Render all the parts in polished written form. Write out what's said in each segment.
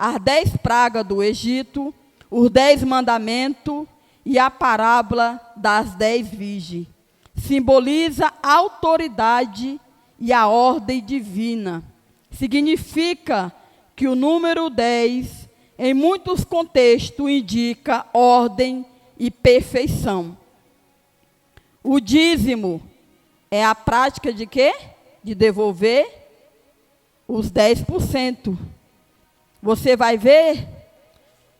as 10 pragas do Egito, os 10 mandamentos e a parábola das 10 virgens. Simboliza a autoridade e a ordem divina. Significa que o número 10, em muitos contextos, indica ordem e perfeição. O dízimo é a prática de quê? De devolver os 10%. Você vai ver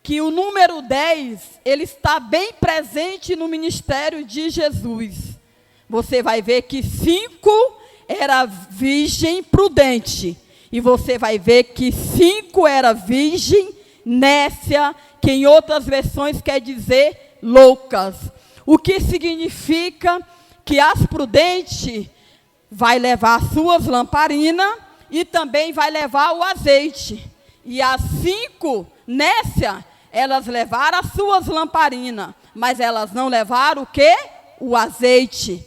que o número 10, ele está bem presente no ministério de Jesus. Você vai ver que 5 era virgem prudente. E você vai ver que 5 era virgem nécia, que em outras versões quer dizer loucas. O que significa que as prudentes vai levar suas lamparinas e também vai levar o azeite. E as 5 nécias, elas levaram as suas lamparinas, mas elas não levaram o quê? O azeite.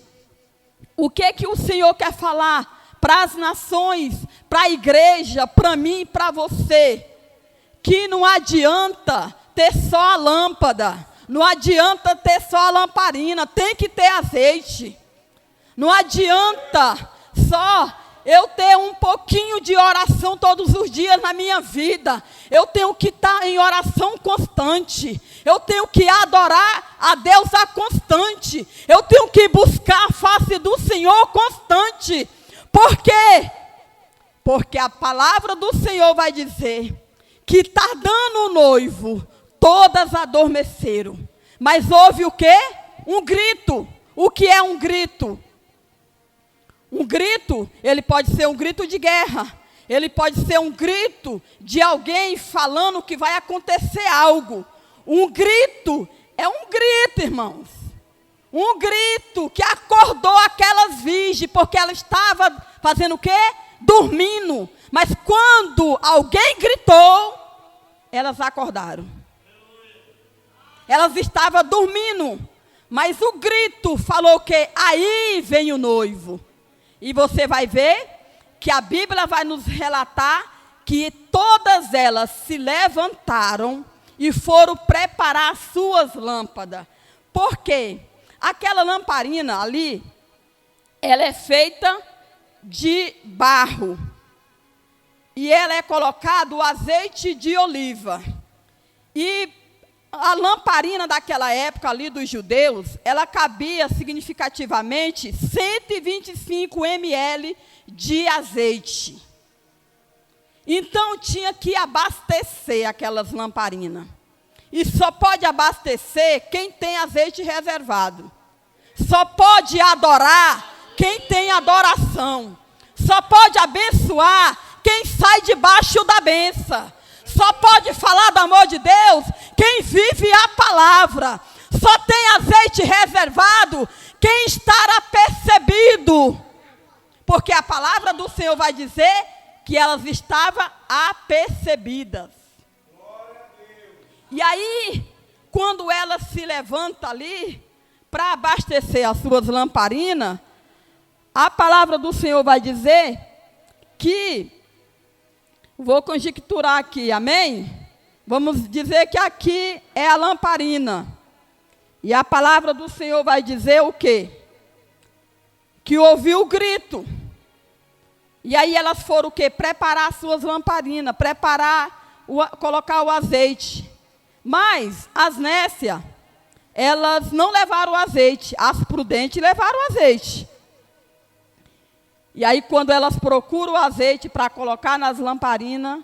O que o Senhor quer falar para as nações, para a igreja, para mim e para você? Que não adianta ter só a lâmpada, não adianta ter só a lamparina, tem que ter azeite. Não adianta só eu ter um pouquinho de oração todos os dias na minha vida. Eu tenho que estar em oração constante. Eu tenho que adorar a Deus a constante. Eu tenho que buscar a face do Senhor constante. Por quê? Porque a palavra do Senhor vai dizer que tardando o noivo, todas adormeceram. Mas houve o quê? Um grito. O que é um grito? Um grito, ele pode ser um grito de guerra. Ele pode ser um grito de alguém falando que vai acontecer algo. Um grito é um grito, irmãos. Um grito que acordou aquelas virgens, porque ela estava fazendo o quê? Dormindo. Mas quando alguém gritou, elas acordaram. Elas estavam dormindo, mas o grito falou que aí vem o noivo. E você vai ver que a Bíblia vai nos relatar que todas elas se levantaram e foram preparar as suas lâmpadas. Por quê? Aquela lamparina ali, ela é feita de barro. E ela é colocado o azeite de oliva. E a lamparina daquela época ali dos judeus, ela cabia significativamente 125 ml de azeite. Então tinha que abastecer aquelas lamparinas. E só pode abastecer quem tem azeite reservado. Só pode adorar quem tem adoração. Só pode abençoar quem sai debaixo da benção. Só pode falar do amor de Deus quem vive a palavra. Só tem azeite reservado quem estará apercebido. Porque a palavra do Senhor vai dizer que elas estavam apercebidas. E aí, quando ela se levanta ali para abastecer as suas lamparinas, a palavra do Senhor vai dizer que, vou conjecturar aqui, amém? Vamos dizer que aqui é a lamparina. E a palavra do Senhor vai dizer o quê? Que ouviu o grito. E aí elas foram o quê? Preparar as suas lamparinas, colocar o azeite. Mas as nécias, elas não levaram o azeite. As prudentes levaram o azeite. E aí, quando elas procuram o azeite para colocar nas lamparinas,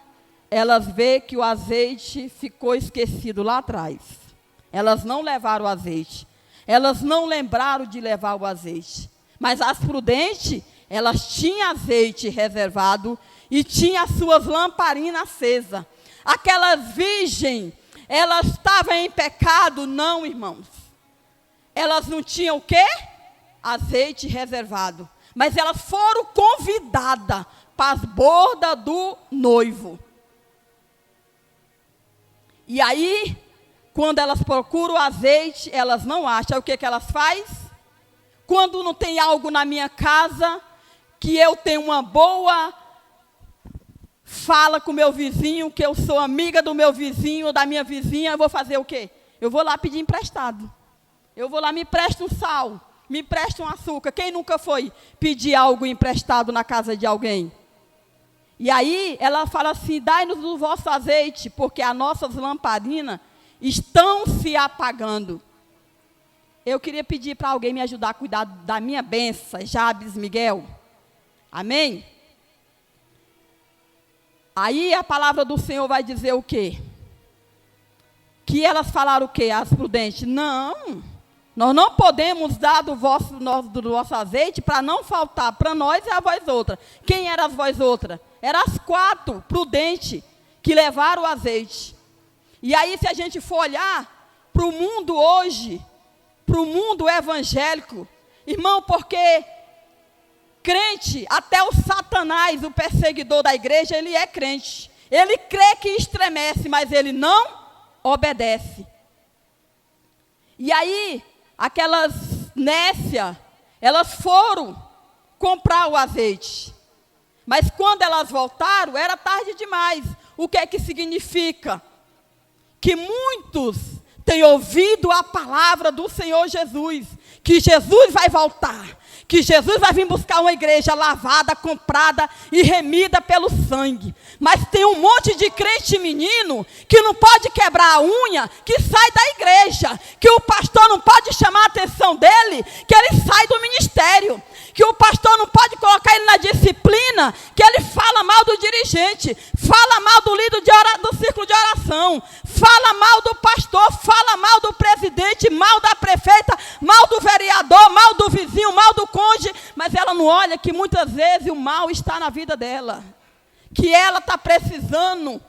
elas veem que o azeite ficou esquecido lá atrás. Elas não levaram o azeite. Elas não lembraram de levar o azeite. Mas as prudentes, elas tinham azeite reservado e tinham as suas lamparinas acesas. Aquelas virgens, elas estavam em pecado? Não, irmãos. Elas não tinham o quê? Azeite reservado. Mas elas foram convidadas para as bodas do noivo. E aí, quando elas procuram o azeite, elas não acham. O que elas fazem? Quando não tem algo na minha casa, que eu tenho uma boa fala com o meu vizinho, que eu sou amiga do meu vizinho ou da minha vizinha, eu vou fazer o quê? Eu vou lá pedir emprestado. Eu vou lá, me presta um sal, me presta um açúcar. Quem nunca foi pedir algo emprestado na casa de alguém? E aí ela fala assim, dai-nos o vosso azeite, porque as nossas lamparinas estão se apagando. Eu queria pedir para alguém me ajudar a cuidar da minha benção, Jabes Miguel. Amém? Aí a palavra do Senhor vai dizer o quê? Que elas falaram o quê, as prudentes? Não, nós não podemos dar do vosso azeite para não faltar para nós e a vós outra. Quem eram as vós outra? Eram as 4 prudentes que levaram o azeite. E aí, se a gente for olhar para o mundo hoje, para o mundo evangélico, irmão, porque crente, até o Satanás, o perseguidor da igreja, ele é crente. Ele crê que estremece, mas ele não obedece. E aí, aquelas nécias, elas foram comprar o azeite. Mas quando elas voltaram, era tarde demais. O que é que significa? Que muitos têm ouvido a palavra do Senhor Jesus, que Jesus vai voltar, que Jesus vai vir buscar uma igreja lavada, comprada e remida pelo sangue. Mas tem um monte de crente menino que não pode quebrar a unha, que sai da igreja, que o pastor não pode chamar a atenção dele, que ele sai do ministério, que o pastor não pode colocar ele na disciplina, que ele fala mal do dirigente, fala mal do líder do círculo de oração, fala mal do pastor, fala mal do presidente, mal da prefeita, mal do vereador, mal do vizinho, mal do cônjuge, mas ela não olha que muitas vezes o mal está na vida dela, que ela está precisando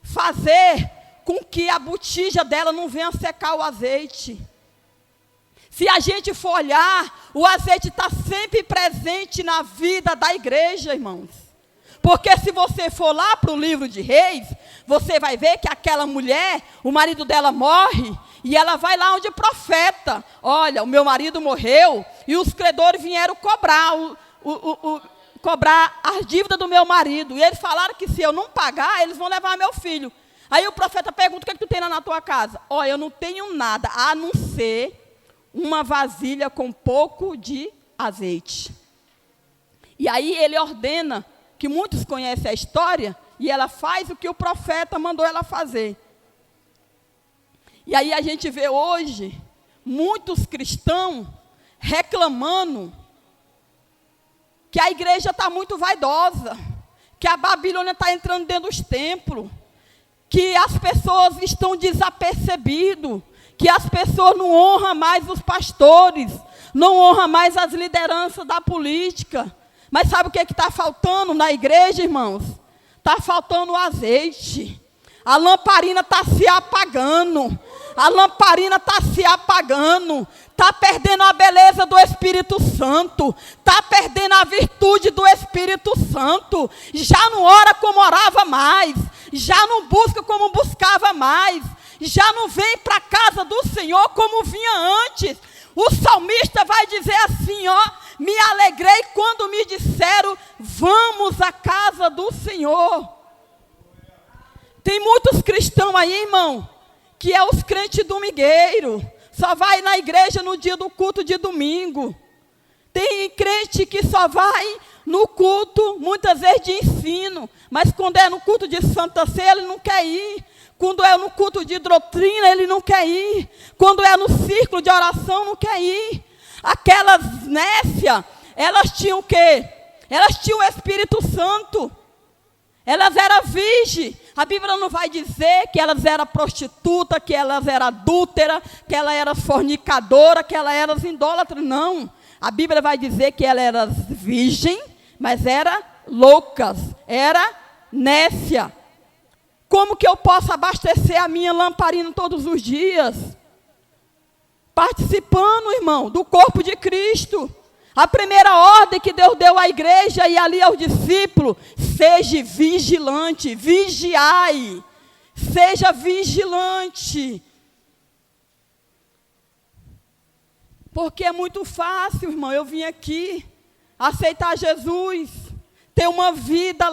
fazer com que a botija dela não venha secar o azeite. Se a gente for olhar, o azeite está sempre presente na vida da igreja, irmãos. Porque se você for lá para o livro de Reis, você vai ver que aquela mulher, o marido dela morre, e ela vai lá onde o profeta. Olha, o meu marido morreu, e os credores vieram cobrar, cobrar as dívidas do meu marido. E eles falaram que se eu não pagar, eles vão levar meu filho. Aí o profeta pergunta, o que é que tu tem lá na tua casa? Olha, eu não tenho nada, a não ser uma vasilha com pouco de azeite. E aí ele ordena, que muitos conhecem a história, e ela faz o que o profeta mandou ela fazer. E aí a gente vê hoje, muitos cristãos reclamando que a igreja está muito vaidosa, que a Babilônia está entrando dentro dos templos, que as pessoas estão desapercebidas, que as pessoas não honram mais os pastores, não honram mais as lideranças da política. Mas sabe o que está faltando na igreja, irmãos? Está faltando o azeite. A lamparina está se apagando. A lamparina está se apagando. Está perdendo a beleza do Espírito Santo. Está perdendo a virtude do Espírito Santo. Já não ora como orava mais. Já não busca como buscava mais. Já não vem para a casa do Senhor como vinha antes. O salmista vai dizer assim, ó, me alegrei quando me disseram, vamos à casa do Senhor. Tem muitos cristãos aí, irmão, que é os crentes domingueiros, só vai na igreja no dia do culto de domingo. Tem crente que só vai no culto, muitas vezes de ensino, mas quando é no culto de Santa Ceia, ele não quer ir. Quando é no culto de doutrina, ele não quer ir. Quando é no círculo de oração, não quer ir. Aquelas nécias, elas tinham o quê? Elas tinham o Espírito Santo. Elas eram virgens. A Bíblia não vai dizer que elas eram prostitutas, que elas eram adúlteras, que elas eram fornicadoras, que elas eram idólatras. Não. A Bíblia vai dizer que elas eram virgens, mas eram loucas, era nécia. Como que eu posso abastecer a minha lamparina todos os dias? Participando, irmão, do corpo de Cristo. A primeira ordem que Deus deu à igreja e ali aos discípulos, seja vigilante, vigiai, seja vigilante. Porque é muito fácil, irmão, eu vim aqui aceitar Jesus, ter uma vida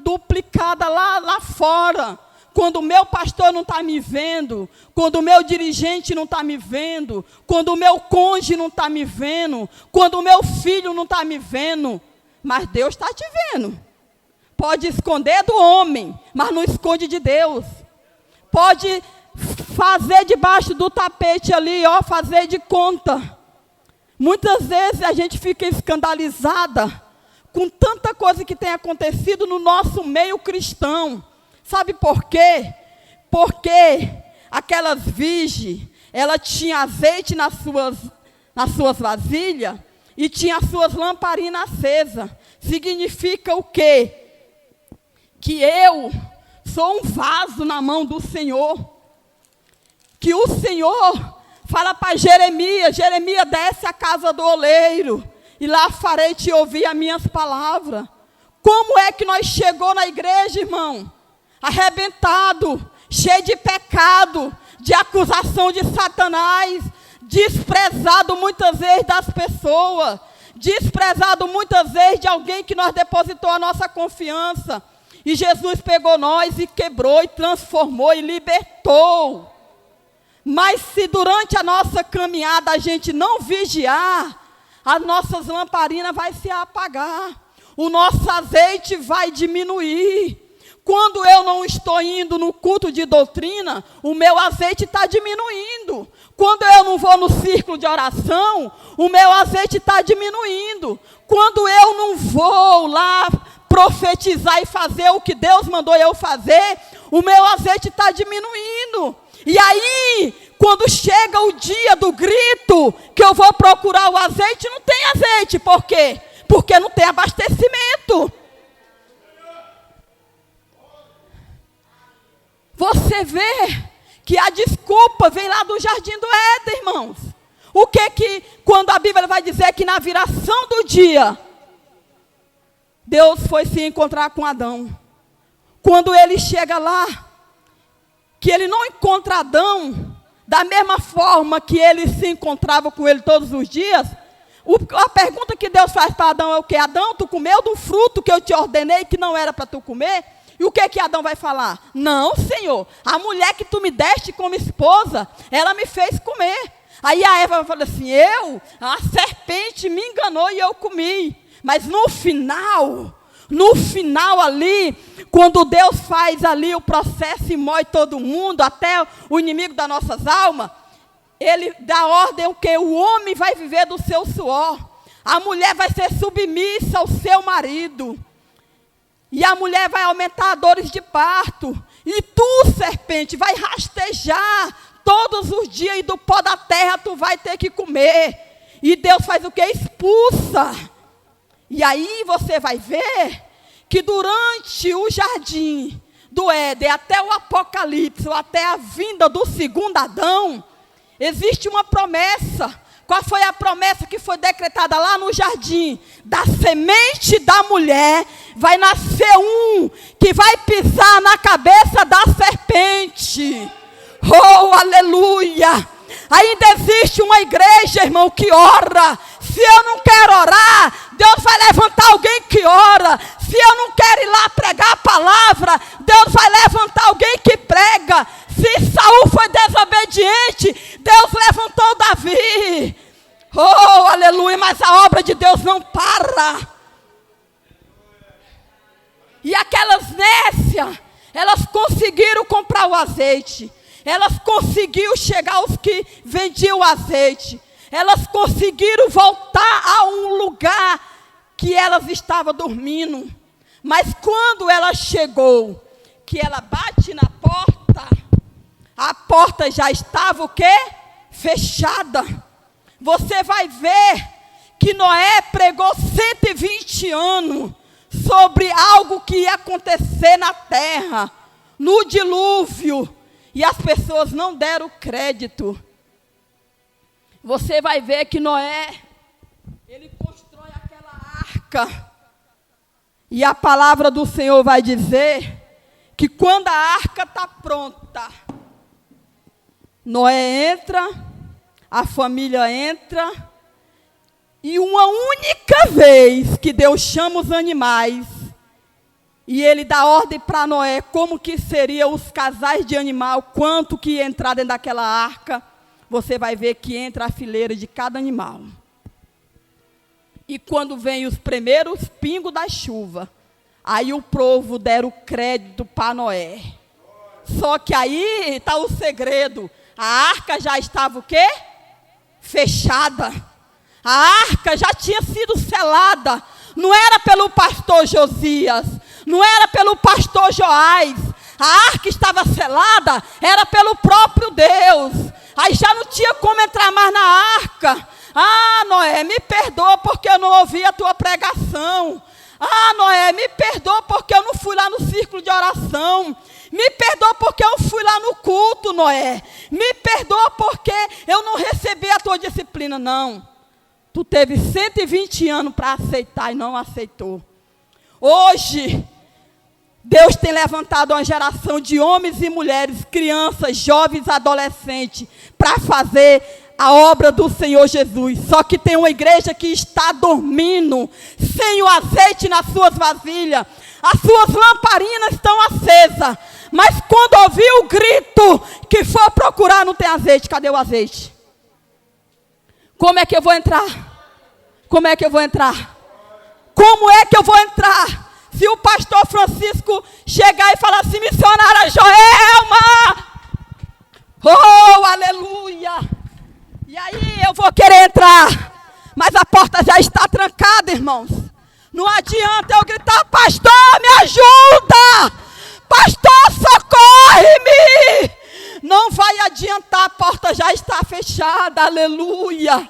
duplicada lá fora. Quando o meu pastor não está me vendo, quando o meu dirigente não está me vendo, quando o meu cônjuge não está me vendo, quando o meu filho não está me vendo, mas Deus está te vendo. Pode esconder do homem, mas não esconde de Deus. Pode fazer debaixo do tapete ali, fazer de conta. Muitas vezes a gente fica escandalizada com tanta coisa que tem acontecido no nosso meio cristão. Sabe por quê? Porque aquelas virgens, ela tinha azeite nas suas vasilhas e tinha as suas lamparinas acesas. Significa o quê? Que eu sou um vaso na mão do Senhor. Que o Senhor fala para Jeremias, Jeremias, desce à casa do oleiro, e lá farei te ouvir as minhas palavras. Como é que nós chegou na igreja, irmão? Arrebentado, cheio de pecado, de acusação de Satanás, desprezado muitas vezes das pessoas, desprezado muitas vezes de alguém que nós depositou a nossa confiança. E Jesus pegou nós e quebrou, e transformou, e libertou. Mas se durante a nossa caminhada a gente não vigiar, as nossas lamparinas vão se apagar, o nosso azeite vai diminuir. Quando eu não estou indo no culto de doutrina, o meu azeite está diminuindo. Quando eu não vou no círculo de oração, o meu azeite está diminuindo. Quando eu não vou lá profetizar e fazer o que Deus mandou eu fazer, o meu azeite está diminuindo. E aí, quando chega o dia do grito, que eu vou procurar o azeite, não tem azeite. Por quê? Porque não tem abastecimento. Você vê que a desculpa vem lá do Jardim do Éden, irmãos. O que quando a Bíblia vai dizer que na viração do dia, Deus foi se encontrar com Adão. Quando ele chega lá, que ele não encontra Adão, da mesma forma que ele se encontrava com ele todos os dias, a pergunta que Deus faz para Adão é o quê? Adão, tu comeu do fruto que eu te ordenei que não era para tu comer? E o que Adão vai falar? Não, Senhor, a mulher que tu me deste como esposa, ela me fez comer. Aí a Eva fala assim, a serpente me enganou e eu comi. Mas no final ali, quando Deus faz ali o processo e moe todo mundo, até o inimigo das nossas almas, ele dá ordem o quê? O homem vai viver do seu suor. A mulher vai ser submissa ao seu marido. E a mulher vai aumentar dores de parto. E tu, serpente, vai rastejar todos os dias, e do pó da terra tu vai ter que comer. E Deus faz o quê? Expulsa. E aí você vai ver que durante o jardim do Éden, até o Apocalipse, ou até a vinda do segundo Adão, existe uma promessa. Qual foi a promessa que foi decretada lá no jardim? Da semente da mulher vai nascer um que vai pisar na cabeça da serpente. Oh, aleluia! Ainda existe uma igreja, irmão, que ora. Se eu não quero orar, Deus vai levantar alguém que ora. Se eu não quero ir lá pregar a palavra, Deus vai levantar alguém que prega. Se Saul foi desobediente, Deus levantou Davi. Oh, aleluia, mas a obra de Deus não para. E aquelas nécias, elas conseguiram comprar o azeite. Elas conseguiram chegar aos que vendiam o azeite. Elas conseguiram voltar a um lugar que elas estavam dormindo. Mas quando ela chegou, que ela bate na porta, a porta já estava o quê? Fechada. Você vai ver que Noé pregou 120 anos sobre algo que ia acontecer na terra, no dilúvio, e as pessoas não deram crédito. Você vai ver que Noé, ele constrói aquela arca, e a palavra do Senhor vai dizer que quando a arca está pronta, Noé entra, a família entra, e uma única vez que Deus chama os animais, E ele dá ordem para Noé como que seriam os casais de animal, quanto que ia entrar dentro daquela arca. Você vai ver que entra a fileira de cada animal. E quando vem os primeiros pingos da chuva, aí o povo deram crédito para Noé. Só que aí está o segredo. A arca já estava o quê? Fechada. A arca já tinha sido selada. Não era pelo pastor Josias, não era pelo pastor Joás. A arca estava selada, era pelo próprio Deus. Aí já não tinha como entrar mais na arca. Ah, Noé, me perdoa porque eu não ouvi a tua pregação. Ah, Noé, me perdoa porque eu não fui lá no círculo de oração. Me perdoa porque eu fui lá no culto, Noé. Me perdoa porque eu não recebi a tua disciplina. Não. Tu teve 120 anos para aceitar e não aceitou. Hoje, Deus tem levantado uma geração de homens e mulheres, crianças, jovens, adolescentes, para fazer a obra do Senhor Jesus. Só que tem uma igreja que está dormindo, sem o azeite nas suas vasilhas. As suas lamparinas estão acesas. Mas quando ouvir o grito que for procurar, não tem azeite. Cadê o azeite? Como é que eu vou entrar? Como é que eu vou entrar? Como é que eu vou entrar? Se o pastor Francisco chegar e falar assim, missionária Joelma, oh, aleluia. E aí eu vou querer entrar, mas a porta já está trancada, irmãos. Não adianta eu gritar, pastor, me ajuda! Pastor, socorre-me! Não vai adiantar, a porta já está fechada, aleluia.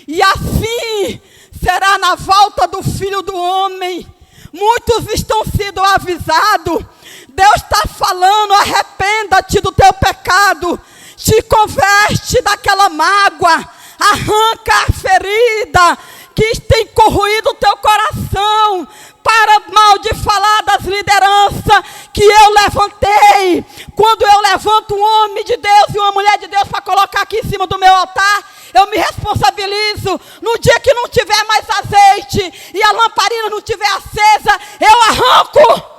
E assim será na volta do Filho do Homem. Muitos estão sendo avisados. Deus está falando, arrependa-te do teu pecado. Te converte daquela mágoa. Arranca a ferida que tem corroído o teu coração. Para mal de falar das lideranças que eu levantei. Quando eu levanto um homem de Deus e uma mulher de Deus para colocar aqui em cima do meu altar, eu me responsabilizo. No dia que não tiver mais azeite e a lamparina não tiver acesa, eu arranco.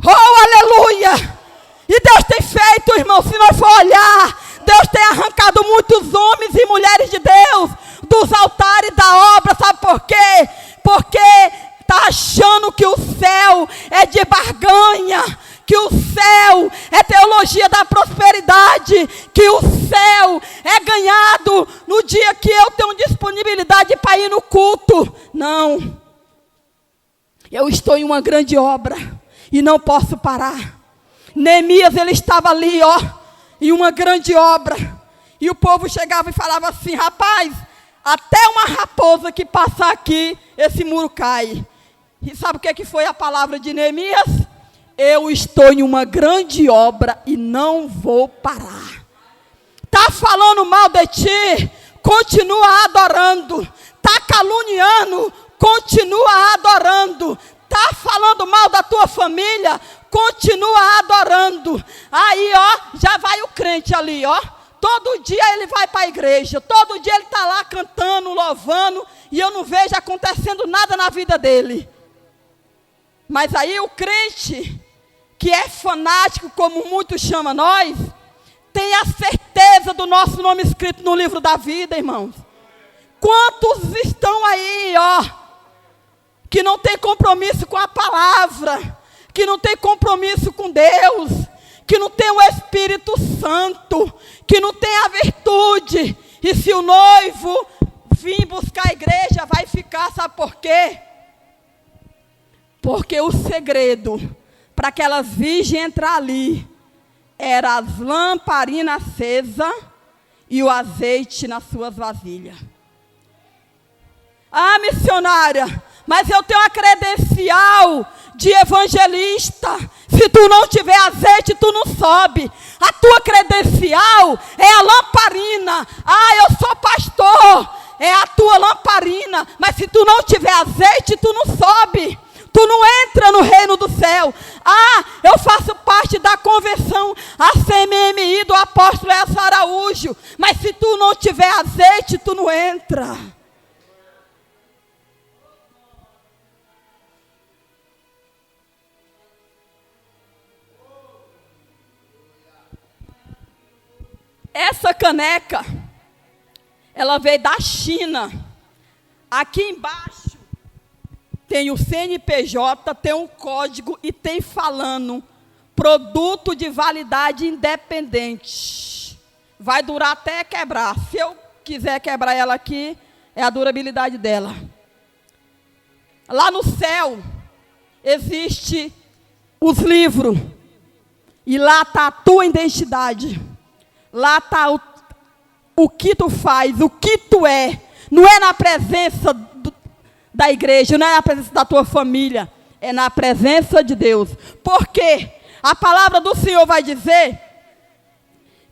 Oh, aleluia! E Deus tem feito, irmão, se nós for olhar, Deus tem arrancado muitos homens e mulheres de Deus dos altares da obra. Sabe por quê? Porque está achando que o céu é de barganha, que o céu é teologia da prosperidade, que o céu é ganhado no dia que eu tenho disponibilidade para ir no culto. Não. Eu estou em uma grande obra e não posso parar. Neemias, ele estava ali, ó, em uma grande obra. E o povo chegava e falava assim, rapaz, até uma raposa que passar aqui, esse muro cai. E sabe o que foi a palavra de Neemias? Eu estou em uma grande obra e não vou parar. Está falando mal de ti? Continua adorando. Está caluniando? Continua adorando. Está falando mal da tua família? Continua adorando. Aí, ó, já vai o crente ali, ó. Todo dia ele vai para a igreja. Todo dia ele está lá cantando, louvando. E eu não vejo acontecendo nada na vida dele. Mas aí o crente, que é fanático, como muitos chamam nós, tem a certeza do nosso nome escrito no livro da vida, irmãos. Quantos estão aí, ó, que não tem compromisso com a palavra, que não tem compromisso com Deus, que não tem o Espírito Santo, que não tem a virtude. E se o noivo vir buscar a igreja, vai ficar, sabe por quê? Porque o segredo para aquelas virgens entrar ali era as lamparinas acesas e o azeite nas suas vasilhas. Ah, missionária, mas eu tenho a credencial de evangelista. Se tu não tiver azeite, tu não sobe. A tua credencial é a lamparina. Ah, eu sou pastor. É a tua lamparina. Mas se tu não tiver azeite, tu não sobe. Tu não entra no reino do céu. Ah, eu faço parte da convenção ACMMI do apóstolo Elcio Araújo. Mas se tu não tiver azeite, tu não entra. Essa caneca, ela veio da China. Aqui embaixo tem o CNPJ, tem um código e tem falando produto de validade independente. Vai durar até quebrar. Se eu quiser quebrar ela aqui, é a durabilidade dela. Lá no céu existe os livros. E lá está a tua identidade. Lá está o que tu faz, o que tu é. Não é na presença da igreja, não é na presença da tua família. É na presença de Deus. Porque a palavra do Senhor vai dizer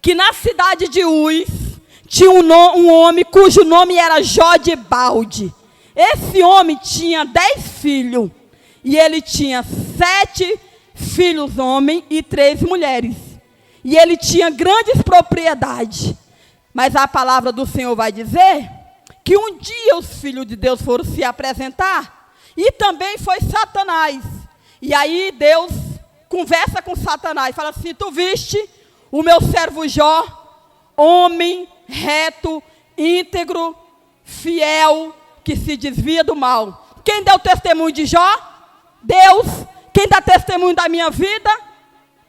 que na cidade de Uz tinha um homem cujo nome era Jodebalde. Esse homem tinha 10 filhos. E ele tinha 7 filhos homens e 3 mulheres. E ele tinha grandes propriedades. Mas a palavra do Senhor vai dizer que um dia os filhos de Deus foram se apresentar. E também foi Satanás. E aí Deus conversa com Satanás. Fala assim: tu viste o meu servo Jó, homem reto, íntegro, fiel, que se desvia do mal. Quem deu testemunho de Jó? Deus. Quem dá testemunho da minha vida?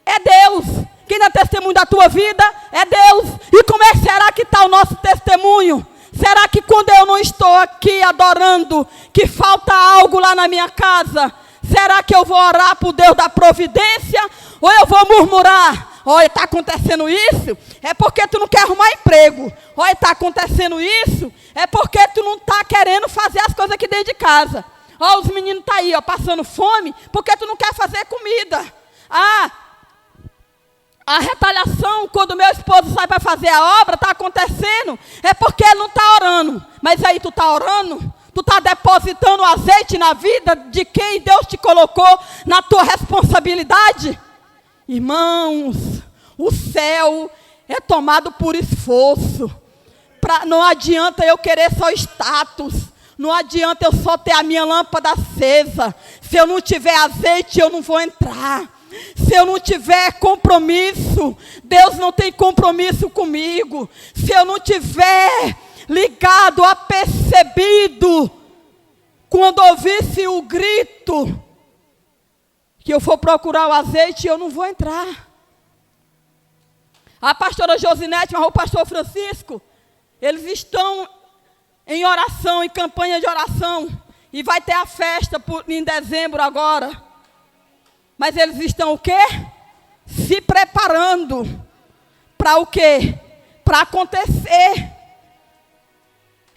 É Deus. Quem dá testemunho da tua vida? É Deus. E como é que será que está o nosso testemunho? Será que quando eu não estou aqui adorando, que falta algo lá na minha casa, será que eu vou orar para o Deus da providência? Ou eu vou murmurar? Olha, está acontecendo isso? É porque tu não quer arrumar emprego. Olha, está acontecendo isso? É porque tu não está querendo fazer as coisas aqui dentro de casa. Ó, os meninos estão aí, ó, passando fome, porque tu não quer fazer comida. A retaliação, quando meu esposo sai para fazer a obra, está acontecendo, é porque ele não está orando. Mas aí tu está orando? Tu está depositando azeite na vida de quem Deus te colocou na tua responsabilidade? Irmãos, o céu é tomado por esforço. Não adianta eu querer só status. Não adianta eu só ter a minha lâmpada acesa. Se eu não tiver azeite, eu não vou entrar. Se eu não tiver compromisso, Deus não tem compromisso comigo. Se eu não tiver ligado, apercebido, quando ouvisse o grito, que eu for procurar o azeite, eu não vou entrar. A pastora Josinete, mas o pastor Francisco, eles estão em oração, em campanha de oração. E vai ter a festa em dezembro agora. Mas eles estão o quê? Se preparando. Para o quê? Para acontecer.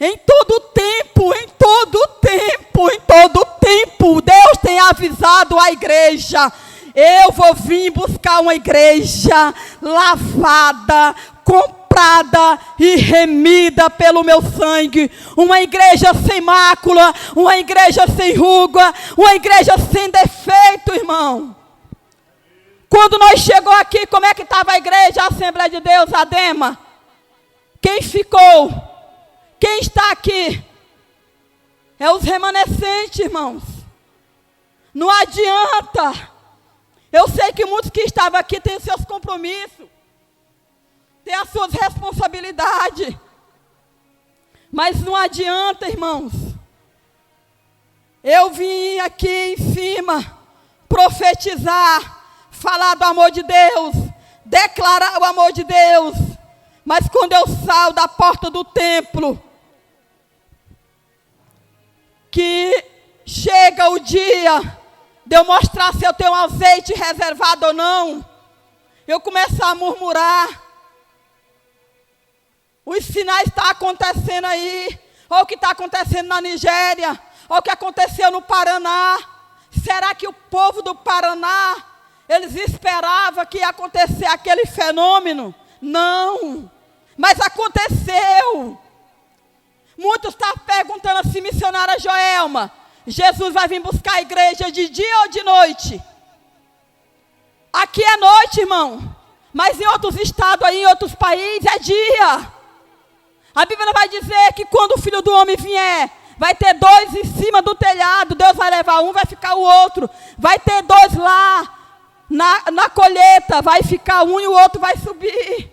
Em todo tempo, em todo tempo, em todo tempo, Deus tem avisado a igreja: eu vou vir buscar uma igreja lavada, comprada e remida pelo meu sangue. Uma igreja sem mácula, uma igreja sem ruga, uma igreja sem defeito, irmão. Quando nós chegou aqui, como é que estava a igreja, a Assembleia de Deus, a Dema? Quem ficou? Quem está aqui? É os remanescentes, irmãos. Não adianta. Eu sei que muitos que estavam aqui têm seus compromissos, têm as suas responsabilidades. Mas não adianta, irmãos. Eu vim aqui em cima profetizar, falar do amor de Deus, declarar o amor de Deus. Mas quando eu saio da porta do templo, que chega o dia de eu mostrar se eu tenho azeite reservado ou não, eu começo a murmurar. Os sinais estão acontecendo aí, ou o que está acontecendo na Nigéria, ou o que aconteceu no Paraná. Será que o povo do Paraná, eles esperavam que ia acontecer aquele fenômeno? Não, mas aconteceu. Muitos estão perguntando assim, missionária Joelma, Jesus vai vir buscar a igreja de dia ou de noite? Aqui é noite, irmão. Mas em outros estados, aí, em outros países, é dia. A Bíblia vai dizer que quando o Filho do Homem vier, vai ter 2 em cima do telhado. Deus vai levar um, vai ficar o outro. Vai ter 2 lá na colheita. Vai ficar um e o outro vai subir.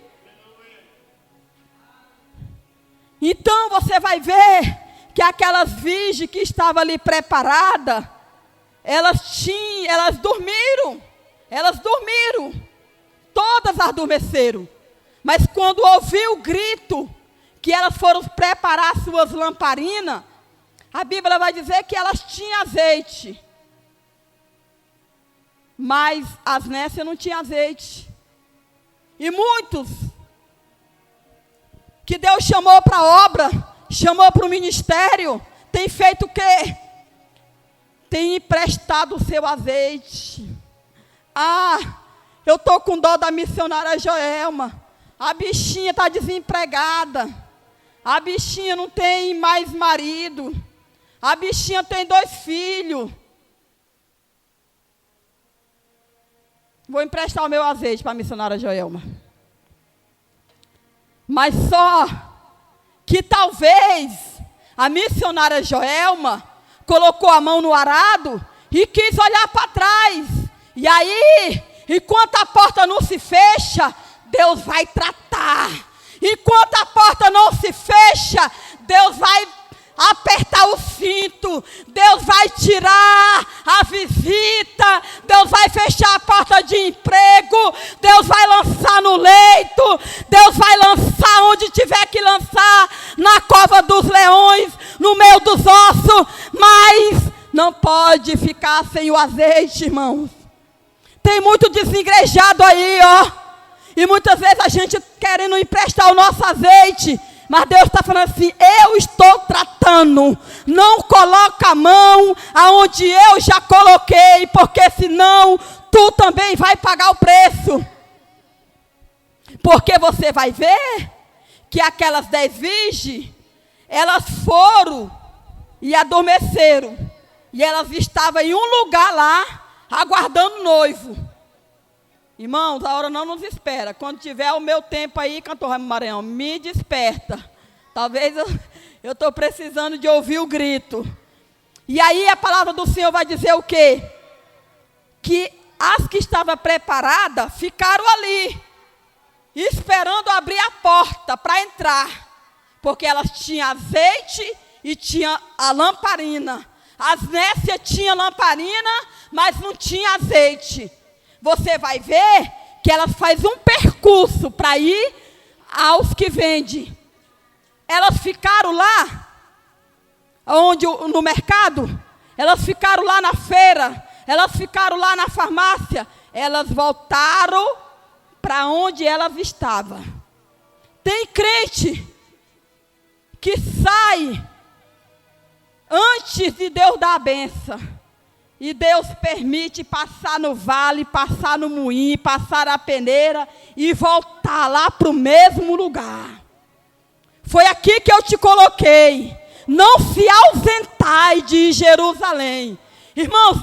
Então você vai ver que aquelas virgens que estavam ali preparadas, elas dormiram, todas adormeceram. Mas quando ouviu o grito, que elas foram preparar suas lamparinas, a Bíblia vai dizer que elas tinham azeite. Mas as nécias não tinham azeite. E muitos que Deus chamou para a obra, chamou para o ministério, tem feito o quê? Tem emprestado o seu azeite. Eu estou com dó da missionária Joelma. A bichinha está desempregada. A bichinha não tem mais marido. A bichinha tem 2 filhos. Vou emprestar o meu azeite para a missionária Joelma. Mas só que talvez a missionária Joelma colocou a mão no arado e quis olhar para trás. E aí, enquanto a porta não se fecha, Deus vai tratar. Enquanto a porta não se fecha, Deus vai apertar o cinto, Deus vai tirar a visita, Deus vai fechar a porta de emprego, Deus vai lançar no leito, Deus vai lançar onde tiver que lançar, na cova dos leões, no meio dos ossos, mas não pode ficar sem o azeite, irmãos. Tem muito desengrejado aí, e muitas vezes a gente querendo emprestar o nosso azeite, mas Deus está falando assim, eu estou tratando, não coloca a mão aonde eu já coloquei, porque senão tu também vai pagar o preço. Porque você vai ver que aquelas 10 virgens, elas foram e adormeceram, e elas estavam em um lugar lá, aguardando o noivo. Irmãos, a hora não nos espera. Quando tiver o meu tempo aí, cantor Raimundo Maranhão, me desperta. Talvez eu estou precisando de ouvir o grito. E aí a palavra do Senhor vai dizer o quê? Que as que estavam preparadas ficaram ali, esperando abrir a porta para entrar. Porque elas tinham azeite e tinham a lamparina. As nécias tinham lamparina, mas não tinha azeite. Você vai ver que elas fazem um percurso para ir aos que vendem. Elas ficaram lá, no mercado, elas ficaram lá na feira, elas ficaram lá na farmácia, elas voltaram para onde elas estavam. Tem crente que sai antes de Deus dar a benção. E Deus permite passar no vale, passar no moinho, passar a peneira e voltar lá para o mesmo lugar. Foi aqui que eu te coloquei. Não se ausentai de Jerusalém. Irmãos,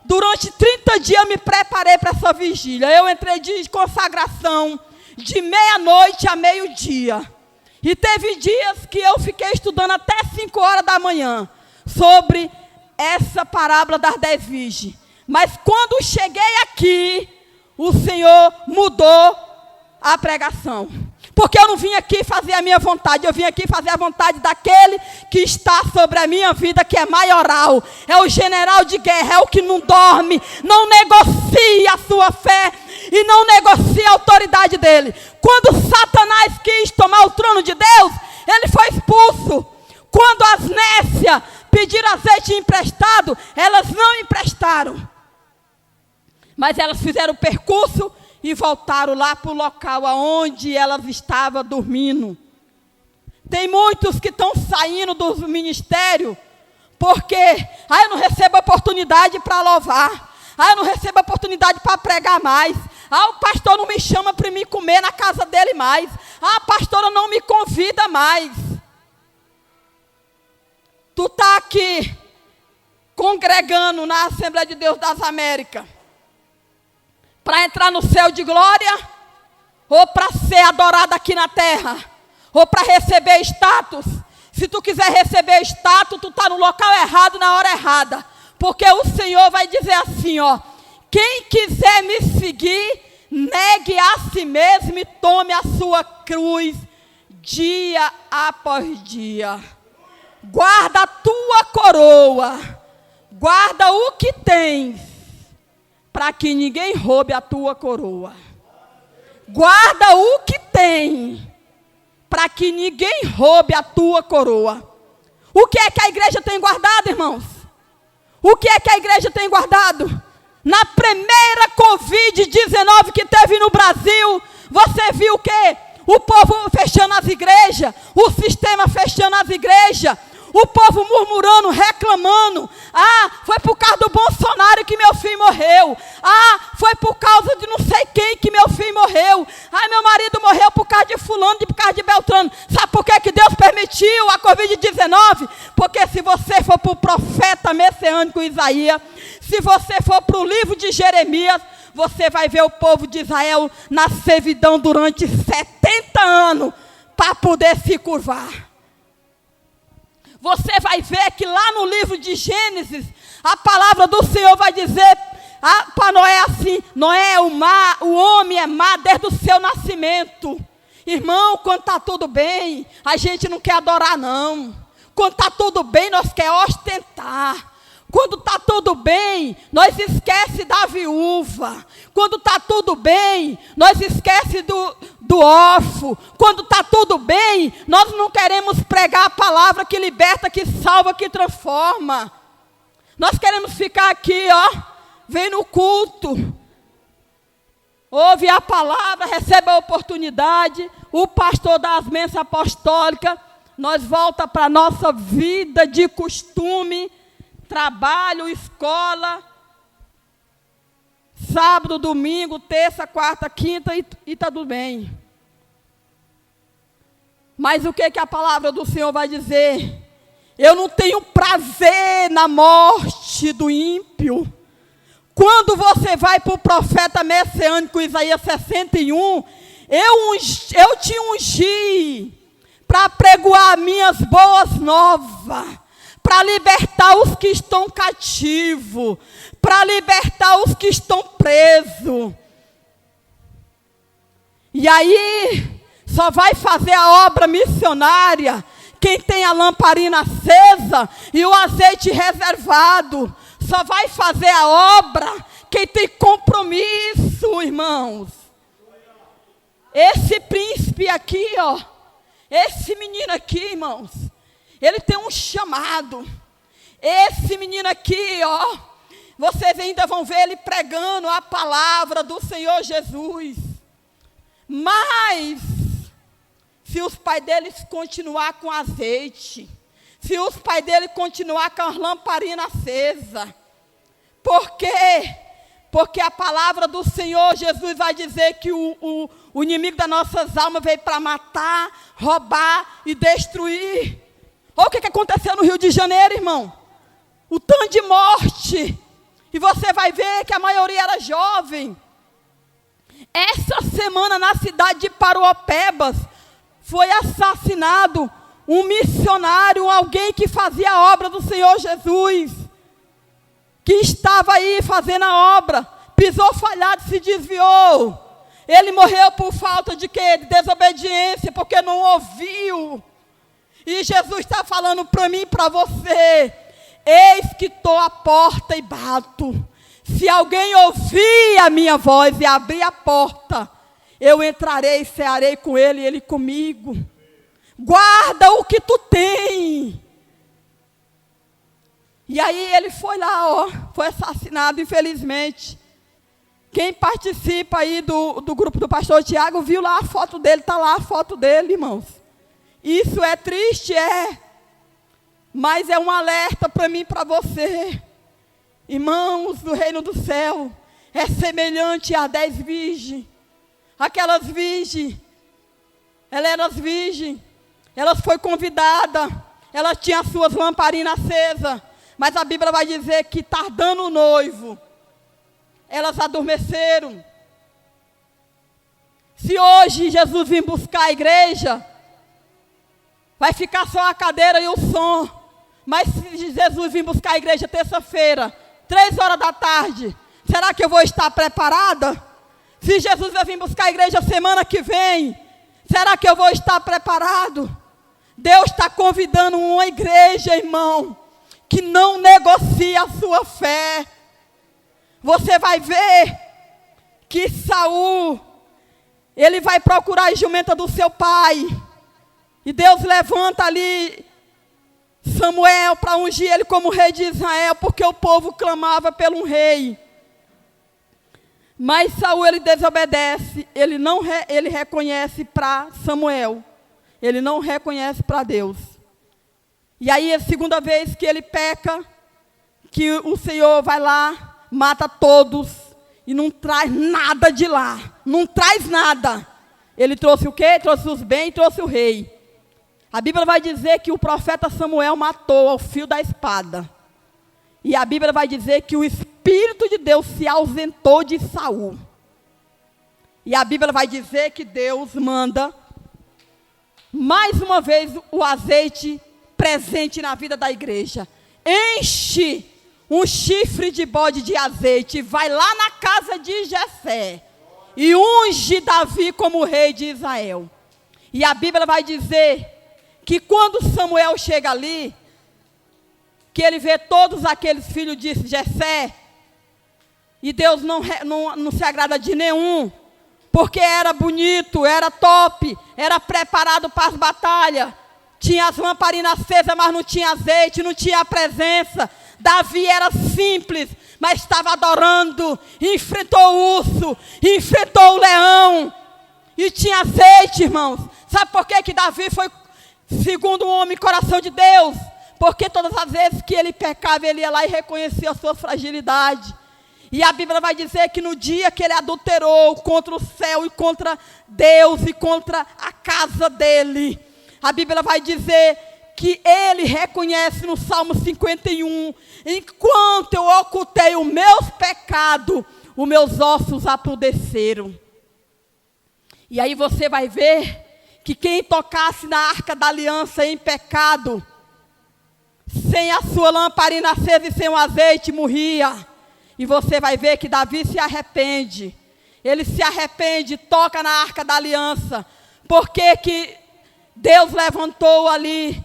durante 30 dias me preparei para essa vigília. Eu entrei de consagração de meia-noite a meio-dia. E teve dias que eu fiquei estudando até 5 horas da manhã sobre essa parábola das 10 virgens. Mas quando cheguei aqui, o Senhor mudou a pregação. Porque eu não vim aqui fazer a minha vontade, eu vim aqui fazer a vontade daquele que está sobre a minha vida, que é maioral. É o general de guerra, é o que não dorme, não negocia a sua fé e não negocia a autoridade dele. Quando Satanás quis tomar o trono de Deus, ele foi expulso. Quando as nécias pediram azeite emprestado, elas não emprestaram. Mas elas fizeram o percurso e voltaram lá para o local onde elas estavam dormindo. Tem muitos que estão saindo do ministério porque eu não recebo oportunidade para louvar. Eu não recebo oportunidade para pregar mais. O pastor não me chama para me comer na casa dele mais. A pastora não me convida mais. Tu está aqui congregando na Assembleia de Deus das Américas para entrar no céu de glória, ou para ser adorado aqui na terra, ou para receber status. Se tu quiser receber status, tu está no local errado, na hora errada. Porque o Senhor vai dizer assim, quem quiser me seguir, negue a si mesmo e tome a sua cruz dia após dia. Guarda a tua coroa, guarda o que tens, para que ninguém roube a tua coroa. Guarda o que tem, para que ninguém roube a tua coroa. O que é que a igreja tem guardado, irmãos? O que é que a igreja tem guardado? Na primeira Covid-19 que teve no Brasil, você viu o quê? O povo fechando as igrejas, o sistema fechando as igrejas, o povo murmurando, reclamando. Ah, foi por causa do Bolsonaro que meu filho morreu. Ah, foi por causa de não sei quem que meu filho morreu. Ah, meu marido morreu por causa de fulano e por causa de Beltrano. Sabe por que Deus permitiu a Covid-19? Porque se você for para o profeta messiânico Isaías, se você for para o livro de Jeremias, você vai ver o povo de Israel na servidão durante 70 anos para poder se curvar. Você vai ver que lá no livro de Gênesis, a palavra do Senhor vai dizer para Noé assim: Noé, o homem é má desde o seu nascimento. Irmão, quando está tudo bem, a gente não quer adorar não. Quando está tudo bem, nós queremos ostentar. Quando está tudo bem, nós esquece da viúva. Quando está tudo bem, nós esquece do órfão. Quando está tudo bem, nós não queremos pregar a palavra que liberta, que salva, que transforma. Nós queremos ficar aqui, vem no culto, ouve a palavra, recebe a oportunidade, o pastor dá as bênçãos apostólicas, nós volta para a nossa vida de costume, trabalho, escola, sábado, domingo, terça, quarta, quinta e está tudo bem. Mas o que a palavra do Senhor vai dizer? Eu não tenho prazer na morte do ímpio. Quando você vai para o profeta messiânico Isaías 61, eu te ungi para pregoar minhas boas novas, para libertar os que estão cativos, para libertar os que estão presos. E aí, só vai fazer a obra missionária quem tem a lamparina acesa e o azeite reservado. Só vai fazer a obra quem tem compromisso, irmãos. Esse príncipe aqui, esse menino aqui, irmãos, ele tem um chamado. Esse menino aqui, vocês ainda vão ver ele pregando a palavra do Senhor Jesus. Mas, se os pais deles continuar com azeite, se os pais dele continuar com as lamparinas acesas, por quê? Porque a palavra do Senhor Jesus vai dizer que o inimigo das nossas almas veio para matar, roubar e destruir. Olha o que aconteceu no Rio de Janeiro, irmão. O tanto de morte. E você vai ver que a maioria era jovem. Essa semana na cidade de Paruopebas foi assassinado um missionário, alguém que fazia a obra do Senhor Jesus, que estava aí fazendo a obra, pisou falhado, se desviou. Ele morreu por falta de quê? De desobediência, porque não ouviu. E Jesus está falando para mim e para você: eis que estou à porta e bato. Se alguém ouvir a minha voz e abrir a porta, eu entrarei e cearei com ele e ele comigo. Guarda o que tu tem. E aí ele foi lá, foi assassinado, infelizmente. Quem participa aí do grupo do pastor Tiago viu lá a foto dele, está lá a foto dele, irmãos. Isso é triste, mas é um alerta para mim e para você. Irmãos do reino do céu, é semelhante a 10 virgens. Aquelas virgens, elas foram convidadas, elas tinham as suas lamparinas acesas, mas a Bíblia vai dizer que tardando o noivo, elas adormeceram. Se hoje Jesus vir buscar a igreja, vai ficar só a cadeira e o som. Mas se Jesus vir buscar a igreja terça-feira, 15h, será que eu vou estar preparada? Se Jesus vai vir buscar a igreja semana que vem, Será que eu vou estar preparado? Deus está convidando uma igreja, irmão, que não negocia a sua fé. Você vai ver que Saul, ele vai procurar a jumenta do seu pai. E Deus levanta ali Samuel para ungir ele como rei de Israel, porque o povo clamava por um rei. Mas Saul, ele desobedece, ele reconhece para Samuel, ele não reconhece para Deus. E aí, a segunda vez que ele peca, que o Senhor vai lá, mata todos, e não traz nada de lá, não traz nada. Ele trouxe o quê? Trouxe os bens e trouxe o rei. A Bíblia vai dizer que o profeta Samuel matou ao fio da espada. E a Bíblia vai dizer que o Espírito de Deus se ausentou de Saul. E a Bíblia vai dizer que Deus manda, mais uma vez, o azeite presente na vida da igreja. Enche um chifre de bode de azeite, vai lá na casa de Jessé e unge Davi como rei de Israel. E a Bíblia vai dizer que quando Samuel chega ali, que ele vê todos aqueles filhos de Jessé, e Deus não se agrada de nenhum, porque era bonito, era top, era preparado para as batalhas, tinha as lamparinas acesas, mas não tinha azeite, não tinha a presença. Davi era simples, mas estava adorando, enfrentou o urso, enfrentou o leão, e tinha azeite, irmãos. Sabe por que Davi foi segundo o homem coração de Deus? Porque todas as vezes que ele pecava, ele ia lá e reconhecia a sua fragilidade. E a Bíblia vai dizer que no dia que ele adulterou contra o céu e contra Deus e contra a casa dele, a Bíblia vai dizer que ele reconhece no Salmo 51, enquanto eu ocultei os meus pecados, os meus ossos apodreceram. E aí você vai ver que quem tocasse na arca da aliança em pecado, sem a sua lamparina acesa e sem o azeite, morria. E você vai ver que Davi se arrepende. Ele se arrepende, toca na arca da aliança. Porque que Deus levantou ali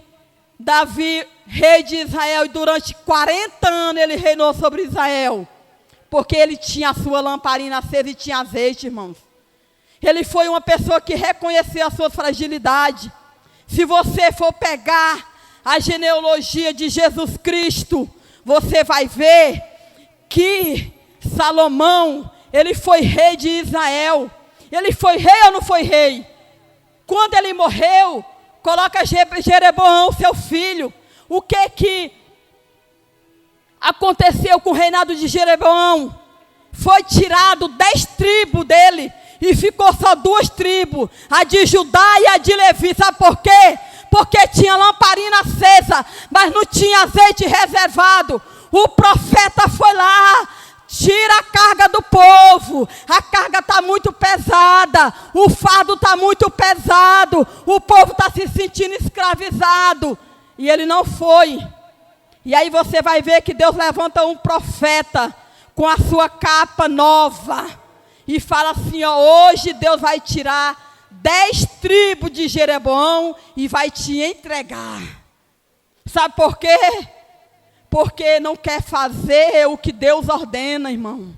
Davi, rei de Israel, e durante 40 anos ele reinou sobre Israel. Porque ele tinha a sua lamparina acesa e tinha azeite, irmãos. Ele foi uma pessoa que reconheceu a sua fragilidade. Se você for pegar a genealogia de Jesus Cristo, você vai ver que Salomão, ele foi rei de Israel. Ele foi rei ou não foi rei? Quando ele morreu, coloca Jeroboão, seu filho. O que aconteceu com o reinado de Jeroboão? Foi tirado 10 tribos dele e ficou só 2 tribos, a de Judá e a de Levi. Sabe por quê? Porque tinha lamparina acesa, mas não tinha azeite reservado. O profeta foi lá, tira a carga do povo, a carga está muito pesada, o fardo está muito pesado, o povo está se sentindo escravizado, e ele não foi. E aí você vai ver que Deus levanta um profeta com a sua capa nova, e fala assim, ó, hoje Deus vai tirar 10 tribos de Jeroboão e vai te entregar. Sabe por quê? Porque não quer fazer o que Deus ordena, irmão.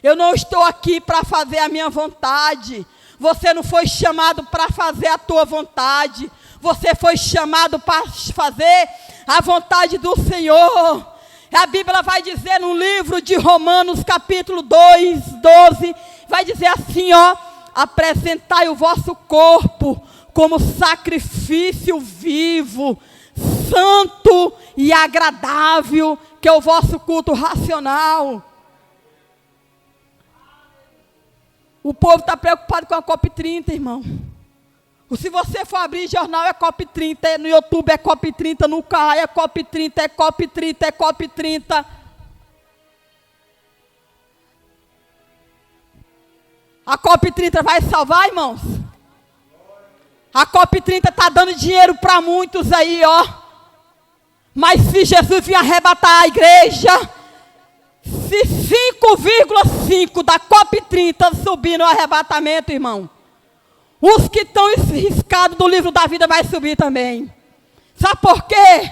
Eu não estou aqui para fazer a minha vontade. Você não foi chamado para fazer a tua vontade. Você foi chamado para fazer a vontade do Senhor. A Bíblia vai dizer no livro de Romanos, capítulo 2, 12, vai dizer assim, ó: apresentai o vosso corpo como sacrifício vivo, santo e agradável, que é o vosso culto racional. O povo está preocupado com a COP30, irmão. Se você for abrir jornal, é COP30, no YouTube é COP30, no carro é COP30, é COP30, é COP30. A COP30 vai salvar, irmãos? A COP30 está dando dinheiro para muitos aí, ó. Mas se Jesus vir arrebatar a igreja, se 5,5 da COP30 subir no arrebatamento, irmão, Os que estão riscados do livro da vida vai subir também. Sabe por quê?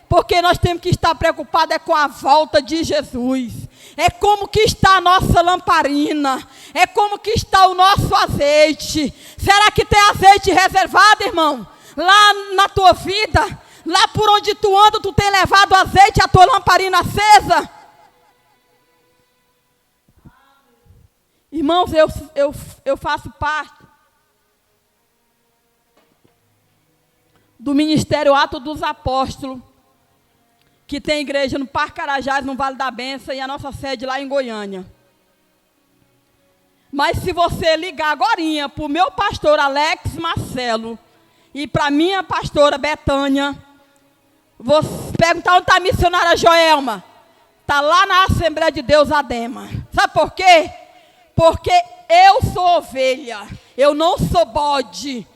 Porque nós temos que estar preocupados com a volta de Jesus. É como que está a nossa lamparina. É como que está o nosso azeite. Será que tem azeite reservado, irmão? Lá na tua vida, lá por onde tu anda, tu tem levado azeite, a tua lamparina acesa? Irmãos, eu faço parte do Ministério Atos dos Apóstolos, que tem igreja no Parque Carajás, no Vale da Benção, e a nossa sede lá em Goiânia. Mas se você ligar agorinha para o meu pastor Alex Marcelo e para a minha pastora Betânia, você perguntar onde está a missionária Joelma, está lá na Assembleia de Deus Adema. Sabe por quê? Porque eu sou ovelha, eu não sou bode.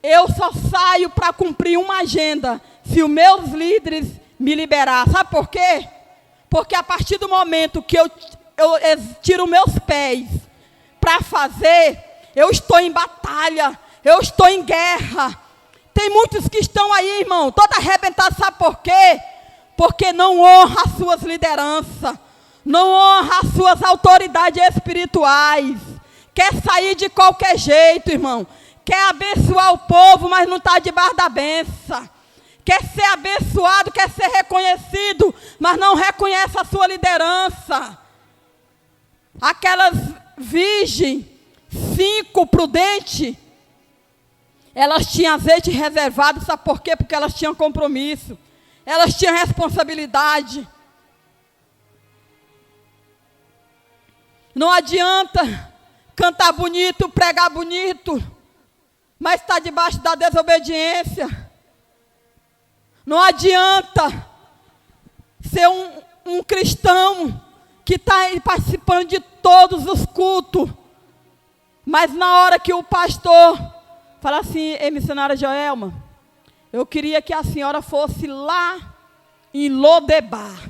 Eu só saio para cumprir uma agenda se os meus líderes me liberar. Sabe por quê? Porque a partir do momento que eu tiro meus pés para fazer, eu estou em batalha, eu estou em guerra. Tem muitos que estão aí, irmão, todo arrebentado. Sabe por quê? Porque não honra as suas lideranças, não honra as suas autoridades espirituais. Quer sair de qualquer jeito, irmão. Quer abençoar o povo, mas não está debaixo da benção. Quer ser abençoado, quer ser reconhecido, mas não reconhece a sua liderança. Aquelas virgens, 5 prudentes, elas tinham azeite reservado, sabe por quê? Porque elas tinham compromisso, elas tinham responsabilidade. Não adianta cantar bonito, pregar bonito, mas está debaixo da desobediência. Não adianta ser um cristão que está participando de todos os cultos, mas na hora que o pastor fala assim: ei, missionária Joelma, eu queria que a senhora fosse lá em Lodebar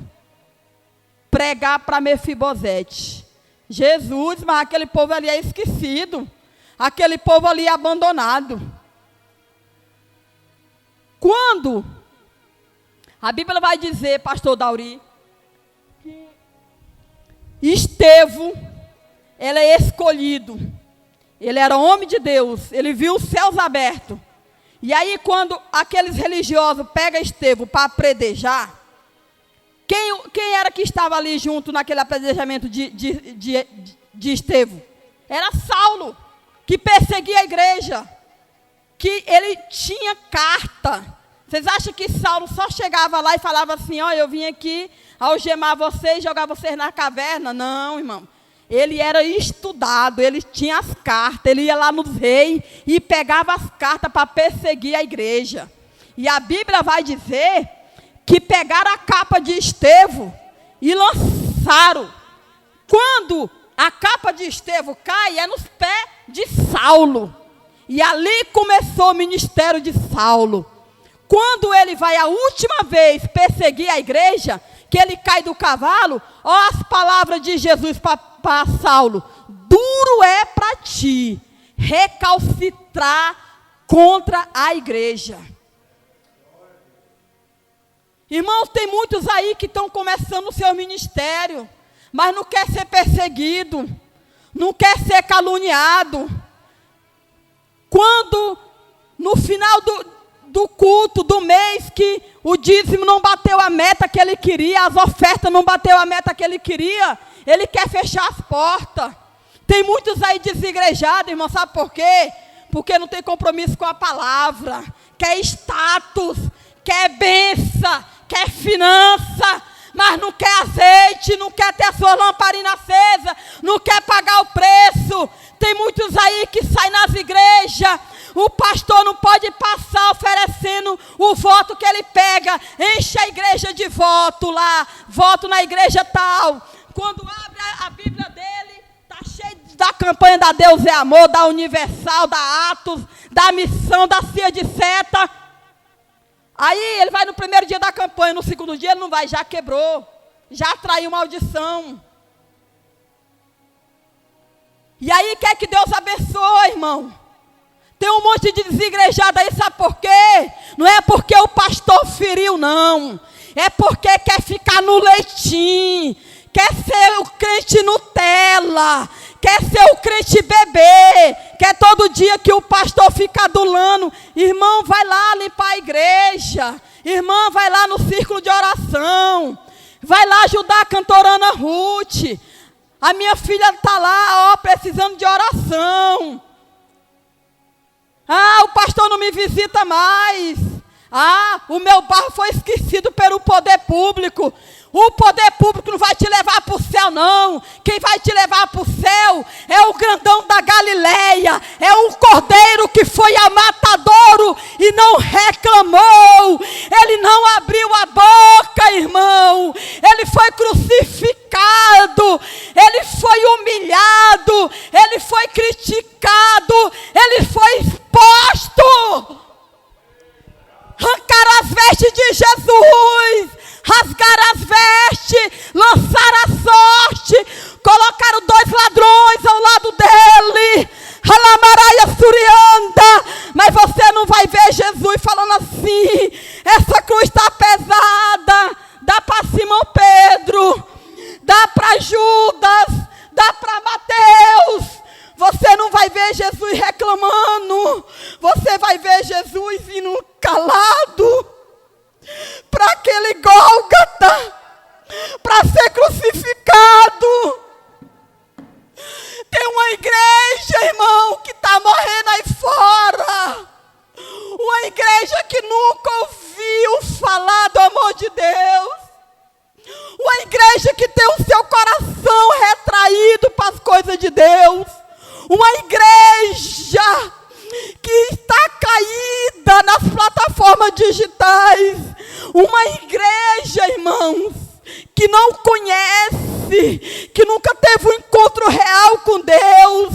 pregar para Mefibosete. Jesus, mas aquele povo ali é esquecido. Aquele povo ali é abandonado. Quando a Bíblia vai dizer, pastor Dauri, que Estevão, ele é escolhido. Ele era homem de Deus, ele viu os céus abertos. E aí quando aqueles religiosos pegam Estevão para apredejar, quem era que estava ali junto naquele apredejamento de Estevão? Era Saulo, que perseguia a igreja, que ele tinha carta. Vocês acham que Saulo só chegava lá e falava assim: ó, eu vim aqui algemar vocês, jogar vocês na caverna? Não, irmão. Ele era estudado, ele tinha as cartas, ele ia lá nos reis e pegava as cartas para perseguir a igreja. E a Bíblia vai dizer que pegaram a capa de Estevão e lançaram. Quando a capa de Estevão cai, é nos pés de Saulo. E ali começou o ministério de Saulo. Quando ele vai a última vez perseguir a igreja, que ele cai do cavalo, ó as palavras de Jesus para Saulo: duro é para ti recalcitrar contra a igreja. Irmãos, tem muitos aí que estão começando o seu ministério, mas não quer ser perseguido, não quer ser caluniado. Quando no final do culto, do mês, que o dízimo não bateu a meta que ele queria, as ofertas não bateu a meta que ele queria, ele quer fechar as portas. Tem muitos aí desigrejados, irmão, sabe por quê? Porque não tem compromisso com a palavra, quer status, quer bênção, quer finança, mas não quer azeite, não quer ter a sua lamparina acesa, não quer pagar o preço. Tem muitos aí que saem nas igrejas, o pastor não pode passar oferecendo o voto que ele pega, enche a igreja de voto lá, voto na igreja tal. Quando abre a Bíblia dele, está cheio da campanha da Deus é Amor, da Universal, da Atos, da Missão, da Cia de Seta. Aí ele vai no primeiro dia da campanha, no segundo dia ele não vai, já quebrou, já atraiu maldição. E aí quer que Deus abençoe, irmão. irmão? Tem um monte de desigrejado aí, sabe por quê? Não é porque o pastor feriu, não. É porque quer ficar no leitinho, quer ser o crente Nutella, quer ser o crente bebê, quer todo dia que o pastor fica adulando. Irmão, vai lá limpar a igreja. Irmã, vai lá no círculo de oração. Vai lá ajudar a cantora Ana Ruth. A minha filha está lá, ó, precisando de oração. Ah, o pastor não me visita mais. Ah, o meu barro foi esquecido pelo poder público. O poder público não vai te levar para o céu, não. Quem vai te levar para o céu é o grandão da Galileia. É o cordeiro que foi a matadouro e não reclamou. Ele não abriu a boca, irmão. Ele foi crucificado. Ele foi humilhado. Ele foi criticado. Ele foi exposto. Arrancaram as vestes de Jesus, rasgaram as vestes, lançaram a sorte, colocaram 2 ladrões ao lado dele, Alamaraia Surianda, mas você não vai ver Jesus falando assim, essa cruz está pesada, dá para Simão Pedro, dá para Judas, dá para Mateus. Você não vai ver Jesus reclamando. Você vai ver Jesus indo calado para aquele Gólgota, para ser crucificado. Tem uma igreja, irmão, que está morrendo aí fora. Uma igreja que nunca ouviu falar do amor de Deus. Uma igreja que tem o seu coração retraído para as coisas de Deus. Uma igreja que está caída nas plataformas digitais. Uma igreja, irmãos, que não conhece, que nunca teve um encontro real com Deus.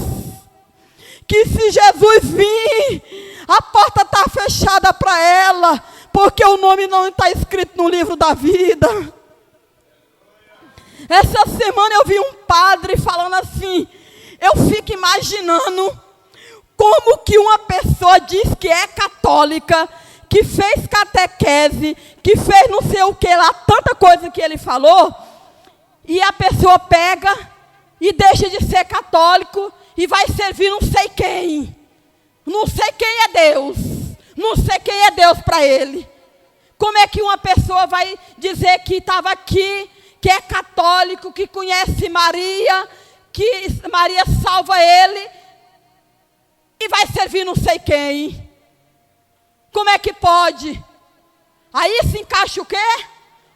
Que se Jesus vir, a porta está fechada para ela, porque o nome não está escrito no livro da vida. Essa semana eu vi um padre falando assim, eu fico imaginando como que uma pessoa diz que é católica, que fez catequese, que fez não sei o que lá, tanta coisa que ele falou, e a pessoa pega e deixa de ser católico e vai servir não sei quem. Não sei quem é Deus. Não sei quem é Deus para ele. Como é que uma pessoa vai dizer que estava aqui, que é católico, que conhece Maria, que Maria salva ele e vai servir não sei quem? Como é que pode? Aí se encaixa o quê?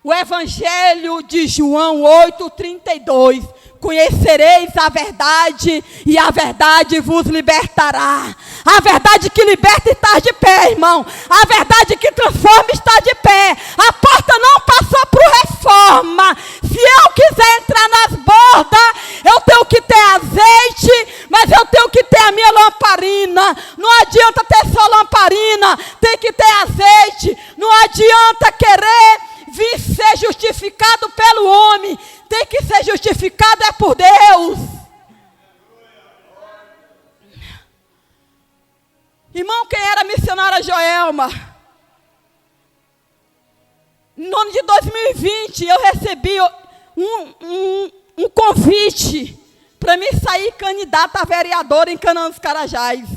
O Evangelho de João 8:32. Conhecereis a verdade e a verdade vos libertará. A verdade que liberta está de pé, irmão. A verdade que transforma está de pé. A porta não passou por reforma. Se eu quiser entrar nas bordas, eu tenho que ter azeite, mas eu tenho que ter a minha lamparina. Não adianta ter só lamparina, tem que ter azeite. Não adianta querer vir ser justificado pelo homem. Tem que ser justificado é por Deus. Irmão, quem era a missionária Joelma? No ano de 2020, eu recebi um convite para mim sair candidata a vereadora em Canaã dos Carajás.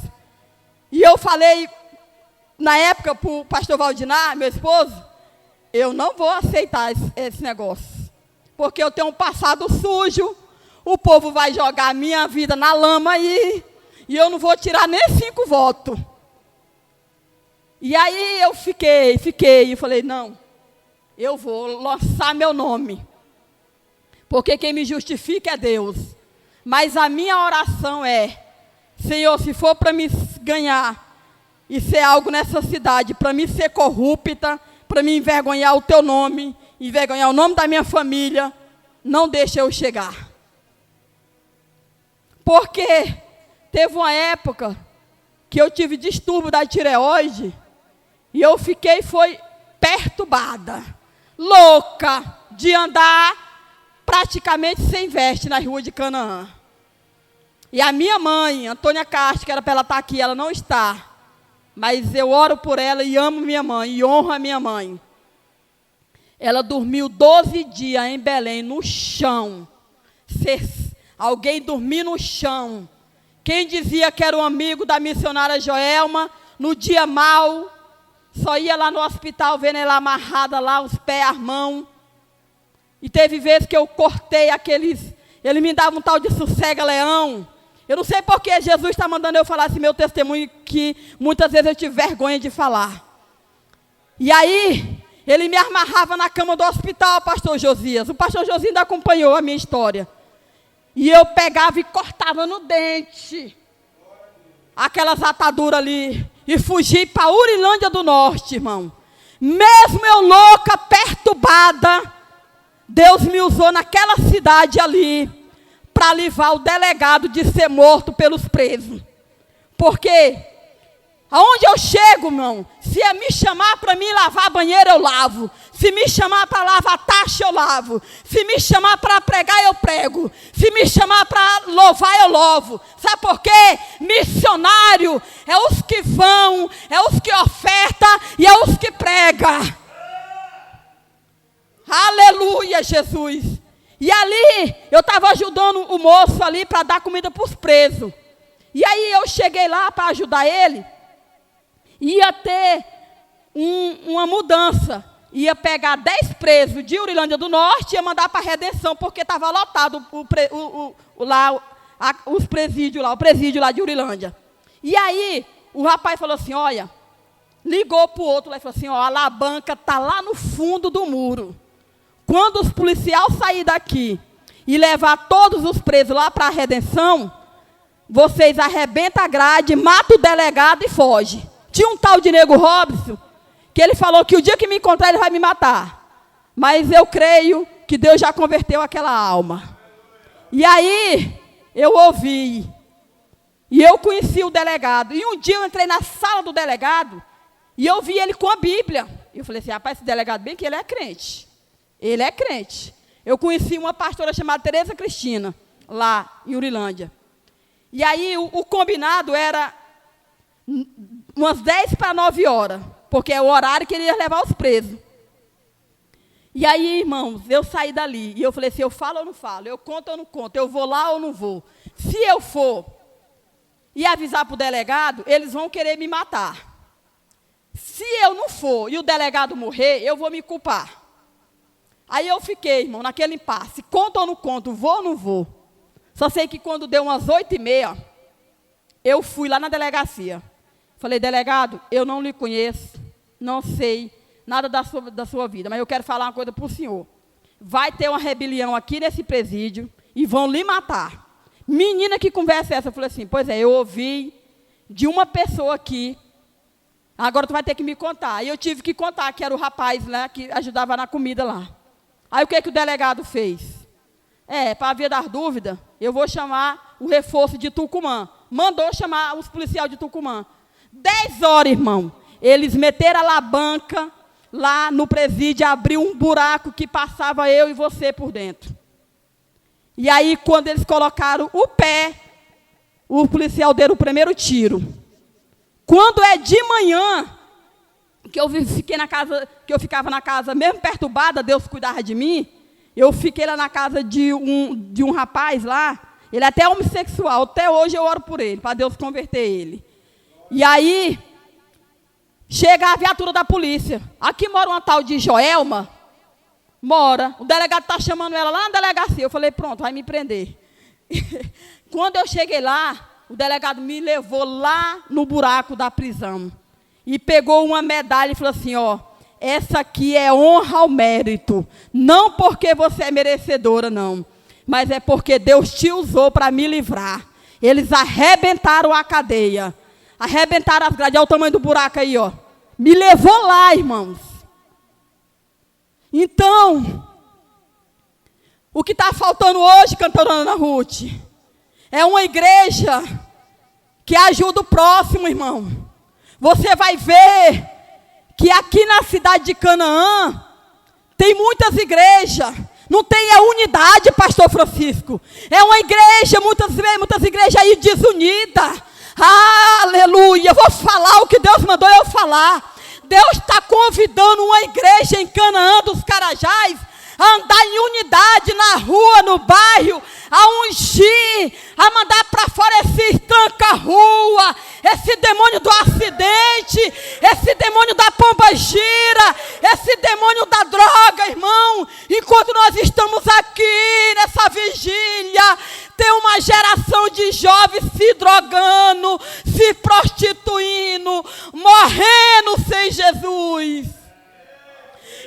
E eu falei, na época, para o pastor Valdinar, meu esposo, eu não vou aceitar esse negócio. Porque eu tenho um passado sujo, o povo vai jogar a minha vida na lama aí, e eu não vou tirar nem 5 votos. E aí eu fiquei, e falei, não, eu vou lançar meu nome. Porque quem me justifica é Deus. Mas a minha oração é, Senhor, se for para me ganhar e ser algo nessa cidade, para me ser corrupta, para me envergonhar o teu nome, envergonhar o nome da minha família, não deixe eu chegar. Porque teve uma época que eu tive distúrbio da tireoide e eu foi perturbada, louca de andar praticamente sem veste na rua de Canaã. E a minha mãe, Antônia Castro, que era para ela estar aqui, ela não está. Mas eu oro por ela e amo minha mãe, e honro a minha mãe. Ela dormiu 12 dias em Belém, no chão. Alguém dormir no chão. Quem dizia que era um amigo da missionária Joelma, no dia mau, só ia lá no hospital vendo ela amarrada lá, os pés, as mãos. E teve vezes que eu cortei aqueles... Ele me dava um tal de sossega-leão. Eu não sei por que Jesus está mandando eu falar esse meu testemunho, que muitas vezes eu tive vergonha de falar. E aí, ele me amarrava na cama do hospital, pastor Josias. O pastor Josias ainda acompanhou a minha história. E eu pegava e cortava no dente aquelas ataduras ali. E fugi para Urilândia do Norte, irmão. Mesmo eu louca, perturbada, Deus me usou naquela cidade ali para livrar o delegado de ser morto pelos presos. Porque aonde eu chego, irmão, se é me chamar para mim lavar banheiro, eu lavo. Se me chamar para lavar taxa, eu lavo. Se me chamar para pregar, eu prego. Se me chamar para louvar, eu louvo. Sabe por quê? Missionário é os que vão, é os que ofertam e é os que pregam. Aleluia, Jesus. E ali, eu estava ajudando o moço ali para dar comida para os presos. E aí eu cheguei lá para ajudar ele. Ia ter uma mudança. Ia pegar 10 presos de Urilândia do Norte e ia mandar para a Redenção, porque estava lotado os presídios lá, o presídio lá de Urilândia. E aí, o rapaz falou assim, olha, ligou para o outro lá e falou assim, ó, a alavanca está lá no fundo do muro. Quando os policiais saírem daqui e levar todos os presos lá para a Redenção, vocês arrebentam a grade, matam o delegado e fogem. Tinha um tal de Nego Robson, que ele falou que o dia que me encontrar ele vai me matar. Mas eu creio que Deus já converteu aquela alma. E aí, eu ouvi. E eu conheci o delegado. E um dia eu entrei na sala do delegado e eu vi ele com a Bíblia. E eu falei assim, rapaz, esse delegado bem que ele é crente. Ele é crente. Eu conheci uma pastora chamada Tereza Cristina, lá em Urilândia. E aí o combinado era umas 10 para 9 horas, porque é o horário que ele ia levar os presos. E aí, irmãos, eu saí dali e eu falei assim, eu falo ou não falo? Eu conto ou não conto? Eu vou lá ou não vou? Se eu for e avisar para o delegado, eles vão querer me matar. Se eu não for e o delegado morrer, eu vou me culpar. Aí eu fiquei, irmão, naquele impasse. Conto ou não conto? Vou ou não vou? Só sei que quando deu umas 8h30, eu fui lá na delegacia. Falei, delegado, eu não lhe conheço, não sei nada da sua vida, mas eu quero falar uma coisa para o senhor. Vai ter uma rebelião aqui nesse presídio e vão lhe matar. Menina, que conversa é essa? Eu falei assim, pois é, eu ouvi de uma pessoa aqui, agora tu vai ter que me contar. E eu tive que contar, que era o rapaz, né, que ajudava na comida lá. Aí o que o delegado fez? Para haver das dúvidas, eu vou chamar o reforço de Tucumã. Mandou chamar os policiais de Tucumã. 10 horas, irmão. Eles meteram a alavanca lá no presídio, abriu um buraco que passava eu e você por dentro. E aí, quando eles colocaram o pé, o policial deu o primeiro tiro. Quando é de manhã, que eu ficava na casa, mesmo perturbada, Deus cuidava de mim, eu fiquei lá na casa de um rapaz lá, ele é até homossexual, até hoje eu oro por ele, para Deus converter ele. E aí, chega a viatura da polícia. Aqui mora uma tal de Joelma, mora, o delegado está chamando ela lá na delegacia, eu falei, pronto, vai me prender. Quando eu cheguei lá, o delegado me levou lá no buraco da prisão. E pegou uma medalha e falou assim, ó, essa aqui é honra ao mérito. Não porque você é merecedora, não. Mas é porque Deus te usou para me livrar. Eles arrebentaram a cadeia. Arrebentaram as grades. Olha o tamanho do buraco aí, ó. Me levou lá, irmãos. Então, o que está faltando hoje, cantora Ana Ruth, é uma igreja que ajuda o próximo, irmão. Você vai ver que aqui na cidade de Canaã tem muitas igrejas. Não tem a unidade, pastor Francisco. É uma igreja, muitas igrejas aí desunidas. Aleluia. Eu vou falar o que Deus mandou eu falar. Deus está convidando uma igreja em Canaã dos Carajás a andar em unidade na rua, no bairro, a ungir, a mandar para fora esse tranca-rua, esse demônio do acidente, esse demônio da pomba-gira, esse demônio da droga, irmão. Enquanto nós estamos aqui nessa vigília, tem uma geração de jovens se drogando, se prostituindo, morrendo sem Jesus.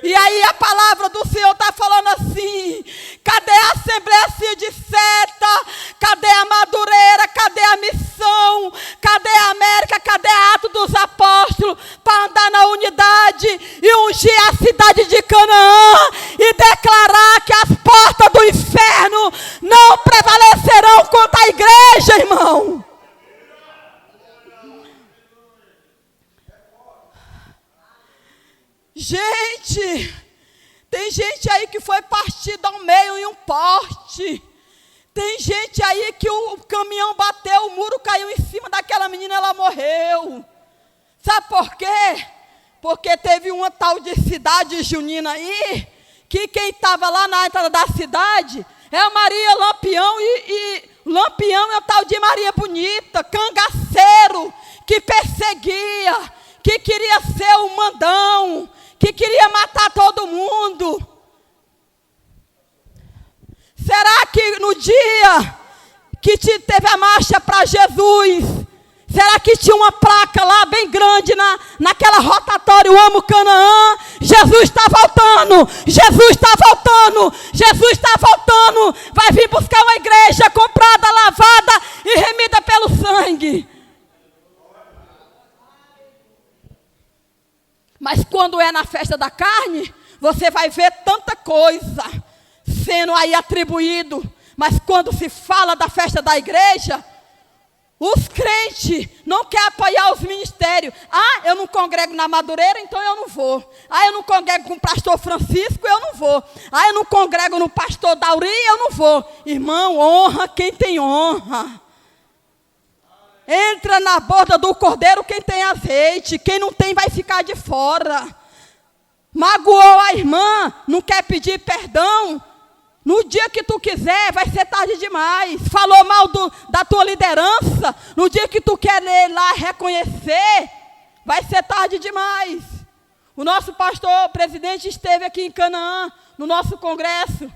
E aí a palavra do Senhor está falando assim: cadê a Assembleia Cia de Seta? Cadê a Madureira? Cadê a missão? Cadê a América? Cadê a Atos dos Apóstolos? Para andar na unidade e ungir a cidade de Canaã e declarar que as portas do inferno não prevalecerão contra a igreja, irmão. Gente, tem gente aí que foi partida ao meio em um poste. Tem gente aí que o caminhão bateu, o muro caiu em cima daquela menina, ela morreu. Sabe por quê? Porque teve uma tal de cidade junina aí, que quem estava lá na entrada da cidade é a Maria Lampião, e Lampião é o tal de Maria Bonita, cangaceiro, que perseguia, que queria ser o mandão, que queria matar todo mundo. Será que no dia que teve a marcha para Jesus, será que tinha uma placa lá bem grande naquela rotatória, eu amo Canaã? Jesus está voltando, Jesus está voltando, Jesus está voltando, vai vir buscar uma igreja comprada, lavada e remida pelo sangue. Mas quando é na festa da carne, você vai ver tanta coisa sendo aí atribuído. Mas quando se fala da festa da igreja, os crentes não querem apoiar os ministérios. Eu não congrego na Madureira, então eu não vou. Eu não congrego com o pastor Francisco, eu não vou. Eu não congrego no pastor Dauri, eu não vou. Irmão, honra quem tem honra. Entra na borda do cordeiro quem tem azeite. Quem não tem vai ficar de fora. Magoou a irmã, não quer pedir perdão. No dia que tu quiser, vai ser tarde demais. Falou mal da tua liderança. No dia que tu quer ir lá reconhecer, vai ser tarde demais. O nosso pastor, presidente, esteve aqui em Canaã, no nosso congresso,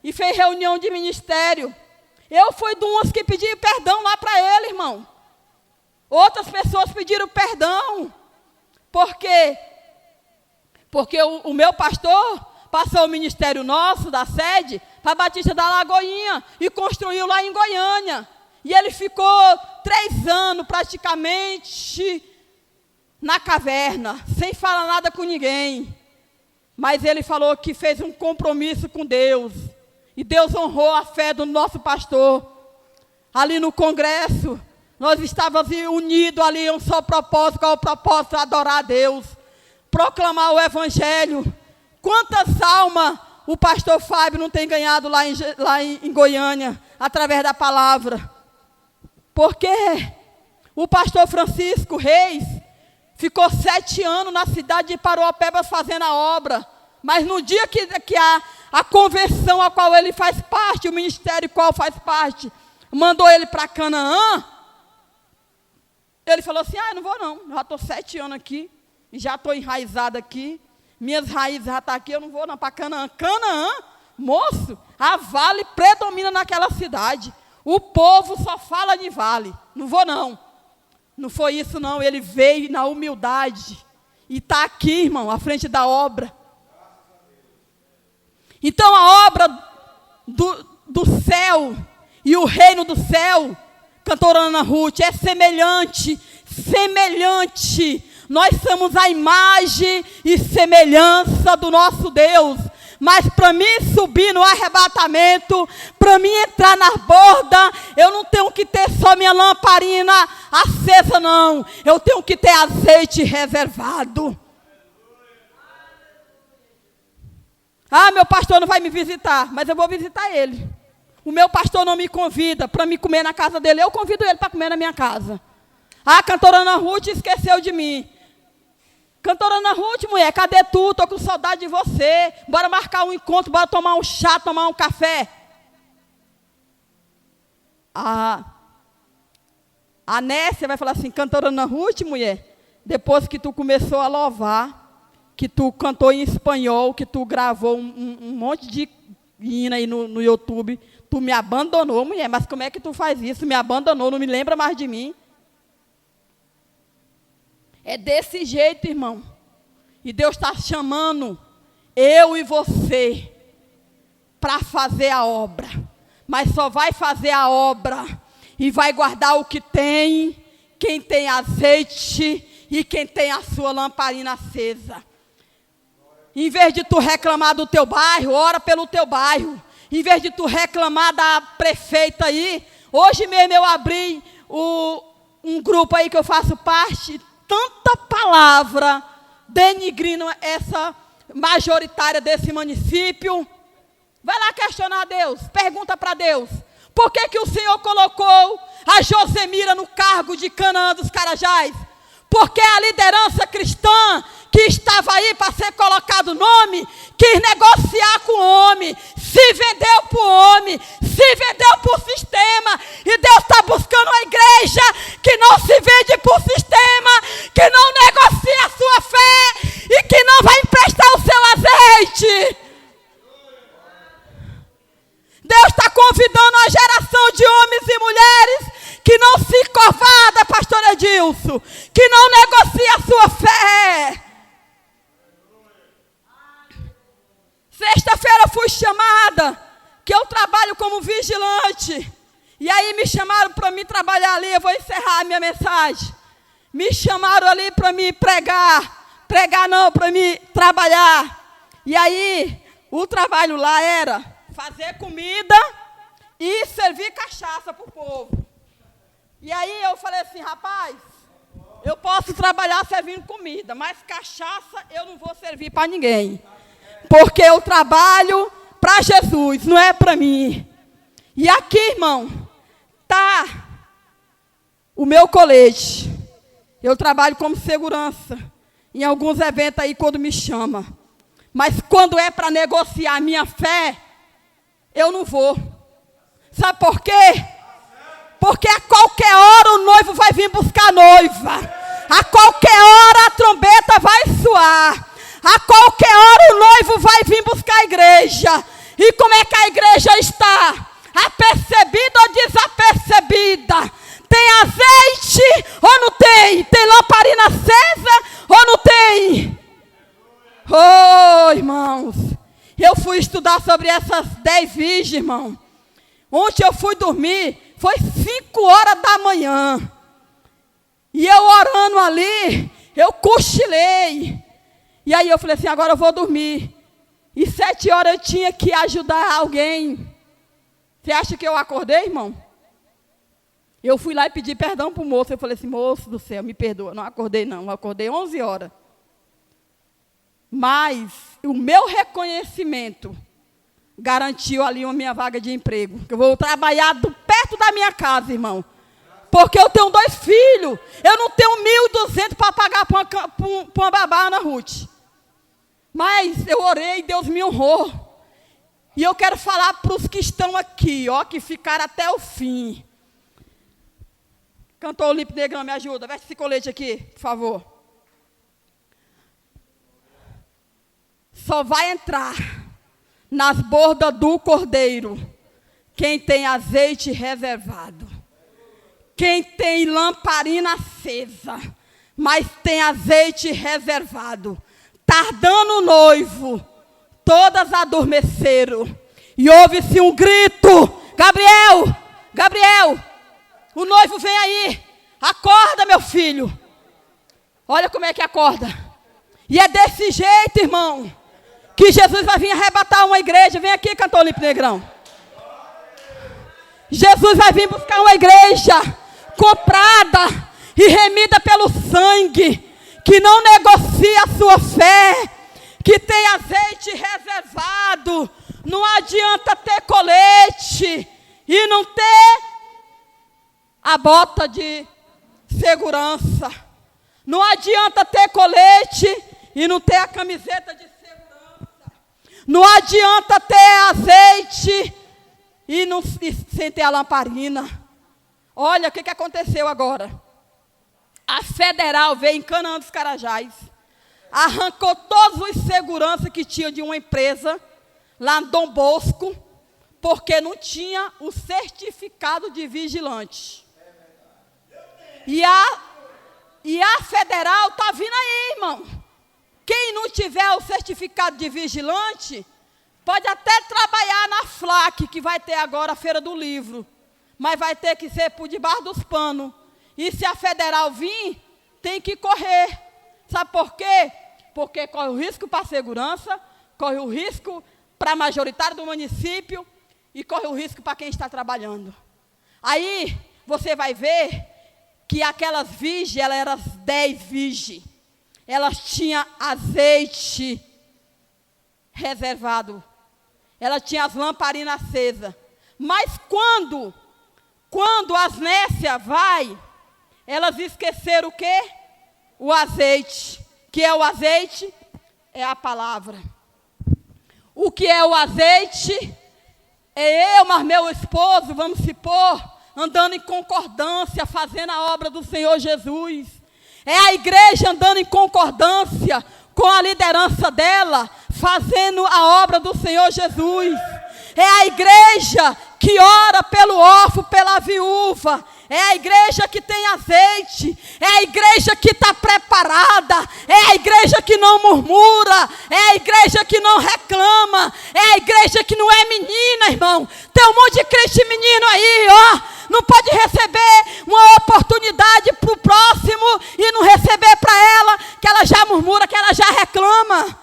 e fez reunião de ministério. Eu fui de umas que pedi perdão lá para ele, irmão. Outras pessoas pediram perdão. Por quê? Porque o meu pastor passou o ministério nosso, da sede, para a Batista da Lagoinha e construiu lá em Goiânia. E ele ficou 3 anos praticamente na caverna, sem falar nada com ninguém. Mas ele falou que fez um compromisso com Deus. E Deus honrou a fé do nosso pastor. Ali no congresso, nós estávamos unidos ali em um só propósito. Qual é o propósito? Adorar a Deus, proclamar o evangelho. Quantas almas o pastor Fábio não tem ganhado lá em Goiânia, através da palavra? Porque o pastor Francisco Reis ficou 7 anos na cidade de Paruapebas fazendo a obra. Mas no dia que a convenção a qual ele faz parte, o ministério qual faz parte, mandou ele para Canaã, ele falou assim: eu não vou não, já estou 7 anos aqui, já estou enraizado aqui, minhas raízes já estão aqui, eu não vou não para Canaã. Canaã, moço, a vale predomina naquela cidade, o povo só fala de vale, não vou não. Não foi isso não, ele veio na humildade, e está aqui, irmão, à frente da obra. Então a obra do céu e o reino do céu, cantora Ana Ruth, é semelhante. Nós somos a imagem e semelhança do nosso Deus. Mas para mim subir no arrebatamento, para mim entrar na borda, eu não tenho que ter só minha lamparina acesa, não. Eu tenho que ter azeite reservado. Ah, meu pastor não vai me visitar, mas eu vou visitar ele. O meu pastor não me convida para me comer na casa dele, eu convido ele para comer na minha casa. Ah, cantora Ana Ruth esqueceu de mim. Cantora Ana Ruth, mulher, cadê tu? Estou com saudade de você. Bora marcar um encontro, bora tomar um chá, tomar um café. A Nécia vai falar assim, cantora Ana Ruth, mulher, depois que tu começou a louvar, que tu cantou em espanhol, que tu gravou um monte de hino aí no YouTube, tu me abandonou, mulher, mas como é que tu faz isso? Me abandonou, não me lembra mais de mim. É desse jeito, irmão. E Deus está chamando eu e você para fazer a obra. Mas só vai fazer a obra e vai guardar o que tem, quem tem azeite e quem tem a sua lamparina acesa. Em vez de tu reclamar do teu bairro, ora pelo teu bairro. Em vez de tu reclamar da prefeita aí, hoje mesmo eu abri um grupo aí que eu faço parte, tanta palavra denigrindo essa majoritária desse município. Vai lá questionar a Deus, pergunta para Deus, por que o Senhor colocou a Josemira no cargo de Canaã dos Carajás? Porque a liderança cristã que estava aí para ser colocado nome, quis negociar com o homem, se vendeu para o homem, se vendeu para o sistema, e Deus está buscando uma igreja que não se vende para o sistema, que não negocia a sua fé, e que não vai emprestar o seu azeite. Deus está convidando uma geração de homens e mulheres que não se covarda, pastor Edilson, que não negocia a sua fé. Sexta-feira fui chamada, que eu trabalho como vigilante. E aí me chamaram para mim trabalhar ali, eu vou encerrar a minha mensagem. Me chamaram ali para me pregar não, para me trabalhar. E aí, o trabalho lá era fazer comida e servir cachaça para o povo. E aí eu falei assim, rapaz, eu posso trabalhar servindo comida, mas cachaça eu não vou servir para ninguém. Porque eu trabalho para Jesus, não é para mim. E aqui, irmão, tá o meu colete. Eu trabalho como segurança em alguns eventos aí quando me chama. Mas quando é para negociar a minha fé, eu não vou. Sabe por quê? Porque a qualquer hora o noivo vai vir buscar a noiva. A qualquer hora a trombeta vai soar. A qualquer hora o noivo vai vir buscar a igreja. E como é que a igreja está? Apercebida ou desapercebida? Tem azeite ou não tem? Tem lamparina acesa ou não tem? Oh, irmãos, eu fui estudar sobre essas 10 virgens, irmão. Ontem eu fui dormir, foi 5 horas da manhã. E eu orando ali, eu cochilei. E aí eu falei assim, agora eu vou dormir. E 7 horas eu tinha que ajudar alguém. Você acha que eu acordei, irmão? Eu fui lá e pedi perdão para o moço. Eu falei assim, moço do céu, me perdoa. Não acordei não, eu acordei 11 horas. Mas o meu reconhecimento garantiu ali a minha vaga de emprego. Eu vou trabalhar perto da minha casa, irmão. Porque eu tenho 2 filhos. Eu não tenho 1.200 para pagar para uma babá, Ana Ruth. Mas eu orei e Deus me honrou. E eu quero falar para os que estão aqui, ó, que ficaram até o fim. Cantor Olímpio Negrão, me ajuda. Veste esse colete aqui, por favor. Só vai entrar nas bordas do cordeiro quem tem azeite reservado. Quem tem lamparina acesa, mas tem azeite reservado. Tardando o noivo, todas adormeceram. E ouve-se um grito: Gabriel, Gabriel, o noivo vem aí. Acorda, meu filho. Olha como é que acorda. E é desse jeito, irmão, que Jesus vai vir arrebatar uma igreja. Vem aqui, cantor Olímpio Negrão. Jesus vai vir buscar uma igreja comprada e remida pelo sangue, que não negocia a sua fé, que tem azeite reservado. Não adianta ter colete e não ter a bota de segurança. Não adianta ter colete e não ter a camiseta de segurança. Não adianta ter azeite e sem ter a lamparina. Olha o que aconteceu agora. A federal veio em Canaã dos Carajás, arrancou todos os seguranças que tinha de uma empresa lá no Dom Bosco, porque não tinha o certificado de vigilante. E a federal está vindo aí, irmão. Quem não tiver o certificado de vigilante, pode até trabalhar na FLAC, que vai ter agora a Feira do Livro, mas vai ter que ser por debaixo dos panos. E se a federal vir, tem que correr. Sabe por quê? Porque corre o risco para a segurança, corre o risco para a majoritária do município e corre o risco para quem está trabalhando. Aí você vai ver que aquelas vigias, elas eram as 10 vigias. Elas tinham azeite reservado. Elas tinham as lamparinas acesas. Mas quando as nécias vai, elas esqueceram o quê? O azeite. Que é o azeite? É a palavra. O que é o azeite? É eu, mas meu esposo, vamos se pôr, andando em concordância, fazendo a obra do Senhor Jesus. É a igreja andando em concordância com a liderança dela, fazendo a obra do Senhor Jesus. É a igreja que ora pelo órfão, pela viúva. É a igreja que tem azeite. É a igreja que está preparada. É a igreja que não murmura. É a igreja que não reclama. É a igreja que não é menina, irmão. Tem um monte de crente menino aí, ó. Não pode receber uma oportunidade para o próximo e não receber para ela, que ela já murmura, que ela já reclama.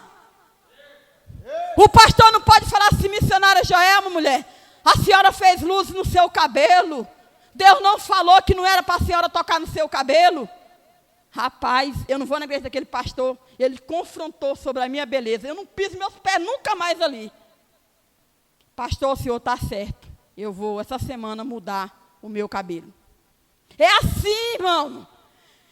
O pastor não pode falar assim, missionária Joelma, mulher, a senhora fez luz no seu cabelo. Deus não falou que não era para a senhora tocar no seu cabelo. Rapaz, eu não vou na igreja daquele pastor. Ele confrontou sobre a minha beleza. Eu não piso meus pés nunca mais ali. Pastor, o senhor está certo. Eu vou essa semana mudar o meu cabelo. É assim, irmão.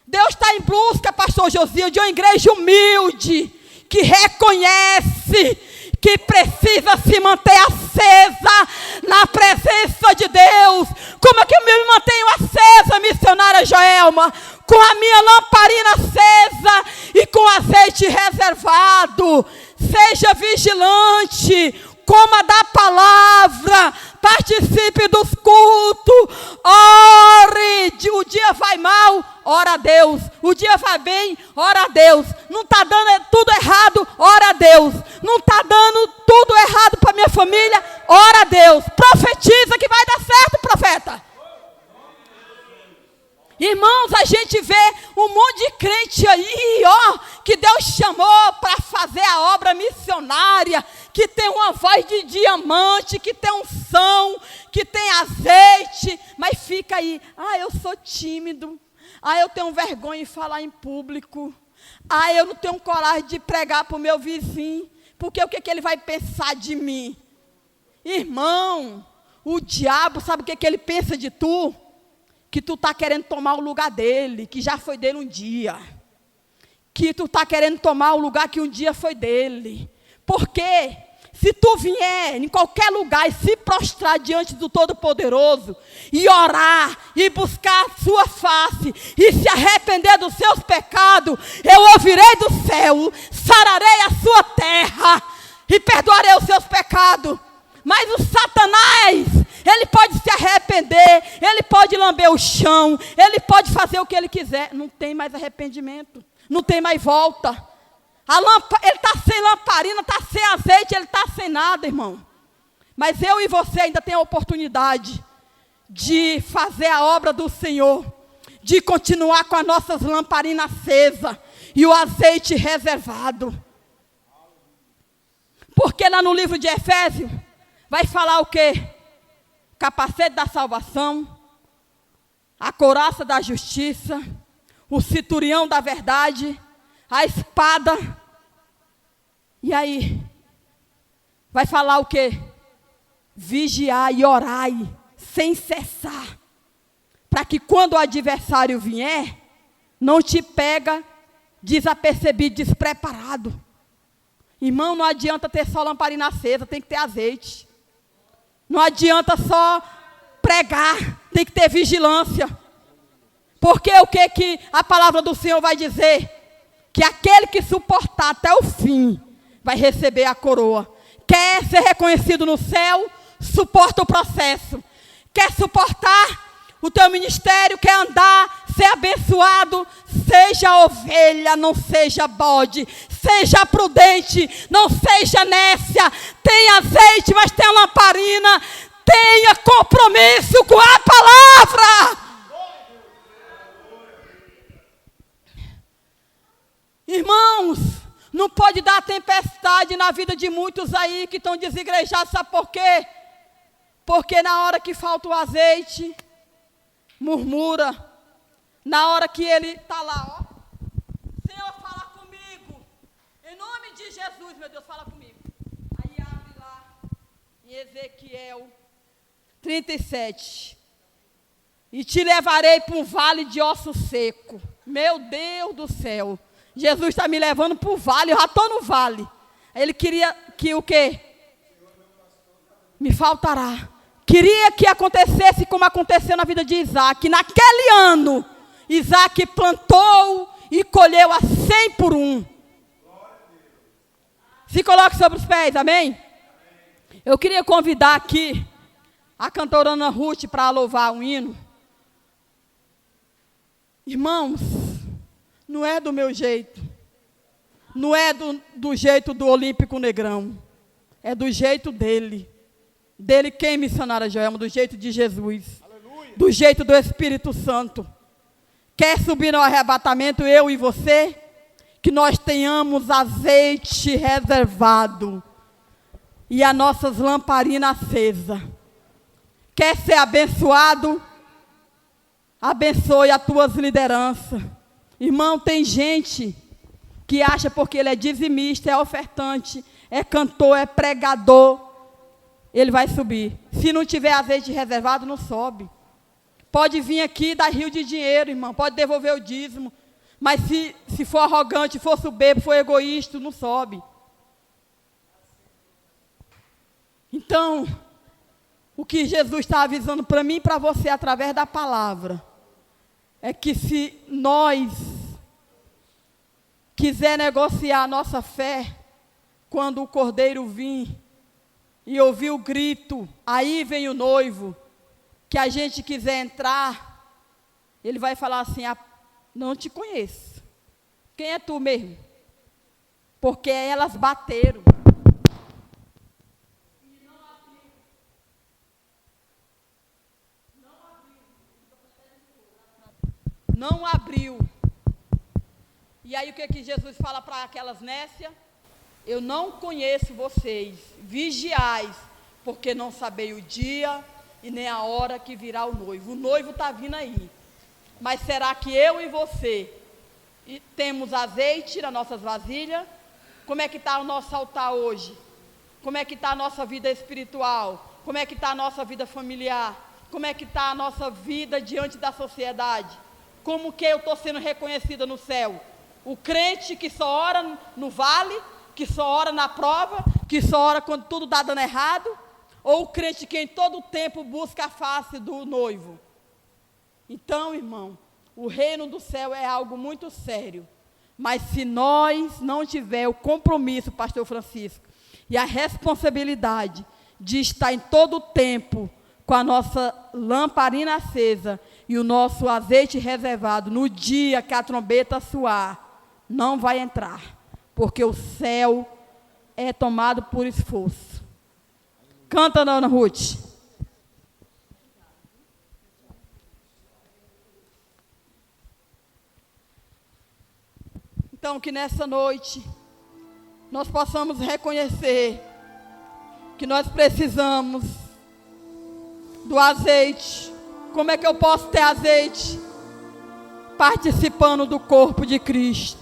Deus está em busca, pastor Josias, de uma igreja humilde, que reconhece que precisa se manter acesa na presença de Deus. Como é que eu me mantenho acesa, missionária Joelma? Com a minha lamparina acesa e com azeite reservado. Seja vigilante, coma da palavra, participe dos cultos, ore. O dia vai mal, ora a Deus. O dia vai bem, ora a Deus. Não está dando tudo errado, ora a Deus. Não está dando tudo errado para minha família, ora a Deus. Profetiza que vai dar certo, profeta. Irmãos, a gente vê um monte de crente aí, ó, que Deus chamou para fazer a obra missionária, que tem uma voz de diamante, que tem unção, que tem azeite, mas fica aí, eu sou tímido, eu tenho vergonha de falar em público, eu não tenho coragem de pregar para o meu vizinho, porque o que ele vai pensar de mim? Irmão, o diabo, sabe o que ele pensa de tu? Que tu está querendo tomar o lugar dele, que já foi dele um dia. Que tu está querendo tomar o lugar que um dia foi dele. Porque se tu vier em qualquer lugar e se prostrar diante do Todo-Poderoso, e orar, e buscar a sua face, e se arrepender dos seus pecados, eu ouvirei do céu, sararei a sua terra, e perdoarei os seus pecados. Mas o Satanás, ele pode se arrepender, ele pode lamber o chão, ele pode fazer o que ele quiser. Não tem mais arrependimento, não tem mais volta. Ele está sem lamparina, está sem azeite, ele está sem nada, irmão. Mas eu e você ainda tem a oportunidade de fazer a obra do Senhor, de continuar com as nossas lamparinas acesas e o azeite reservado. Porque lá no livro de Efésios, vai falar o quê? Capacete da salvação, a couraça da justiça, o cinturão da verdade, a espada E aí, vai falar o quê? Vigiai e orai, sem cessar, para que quando o adversário vier, não te pega desapercebido, despreparado. Irmão, não adianta ter só lamparina acesa, tem que ter azeite. Não adianta só pregar, tem que ter vigilância. Porque o que a palavra do Senhor vai dizer? Que aquele que suportar até o fim, vai receber a coroa. Quer ser reconhecido no céu? Suporta o processo. Quer suportar o teu ministério? Quer andar, ser abençoado? Seja ovelha, não seja bode. Seja prudente, não seja nécia. Tenha azeite, mas tenha lamparina. Tenha compromisso com a palavra. Irmãos, não pode dar tempestade na vida de muitos aí que estão desigrejados. Sabe por quê? Porque na hora que falta o azeite, murmura. Na hora que ele está lá, ó. Senhor, fala comigo. Em nome de Jesus, meu Deus, fala comigo. Aí abre lá em Ezequiel 37. E te levarei para um vale de osso seco. Meu Deus do céu. Jesus está me levando para o vale, eu já estou no vale. Ele queria que o quê? Me faltará. Queria que acontecesse como aconteceu na vida de Isaac. Naquele ano, Isaac plantou e colheu a 100 por 1. Se coloque sobre os pés, amém? Eu queria convidar aqui a cantora Ana Ruth para louvar um hino. Irmãos, não é do meu jeito. Não é do jeito do Olímpico Negrão. É do jeito dele. Dele quem, missionária Joelma? Do jeito de Jesus. Aleluia. Do jeito do Espírito Santo. Quer subir no arrebatamento, eu e você? Que nós tenhamos azeite reservado. E as nossas lamparinas acesas. Quer ser abençoado? Abençoe as tuas lideranças. Irmão, tem gente que acha porque ele é dizimista, é ofertante, é cantor, é pregador, ele vai subir. Se não tiver azeite reservado, não sobe. Pode vir aqui e dar rio de dinheiro, irmão, pode devolver o dízimo. Mas se for arrogante, for soberbo, for egoísta, não sobe. Então, o que Jesus está avisando para mim e para você através da palavra, é que se nós quiser negociar a nossa fé, quando o cordeiro vir e ouvir o grito, aí vem o noivo, que a gente quiser entrar, ele vai falar assim, não te conheço. Quem é tu mesmo? Porque elas bateram. Não abriu. E aí o que Jesus fala para aquelas nécias? Eu não conheço vocês, vigiais, porque não sabeis o dia e nem a hora que virá o noivo. O noivo está vindo aí. Mas será que eu e você temos azeite nas nossas vasilhas? Como é que está o nosso altar hoje? Como é que está a nossa vida espiritual? Como é que está a nossa vida familiar? Como é que está a nossa vida diante da sociedade? Como que eu estou sendo reconhecida no céu? O crente que só ora no vale, que só ora na prova, que só ora quando tudo está dando errado? Ou o crente que em todo tempo busca a face do noivo? Então, irmão, o reino do céu é algo muito sério. Mas se nós não tiver o compromisso, pastor Francisco, e a responsabilidade de estar em todo tempo com a nossa lamparina acesa e o nosso azeite reservado, no dia que a trombeta soar, não vai entrar, porque o céu é tomado por esforço. Canta, Ana Ruth. Então, que nessa noite nós possamos reconhecer que nós precisamos do azeite. Como é que eu posso ter azeite? Participando do corpo de Cristo.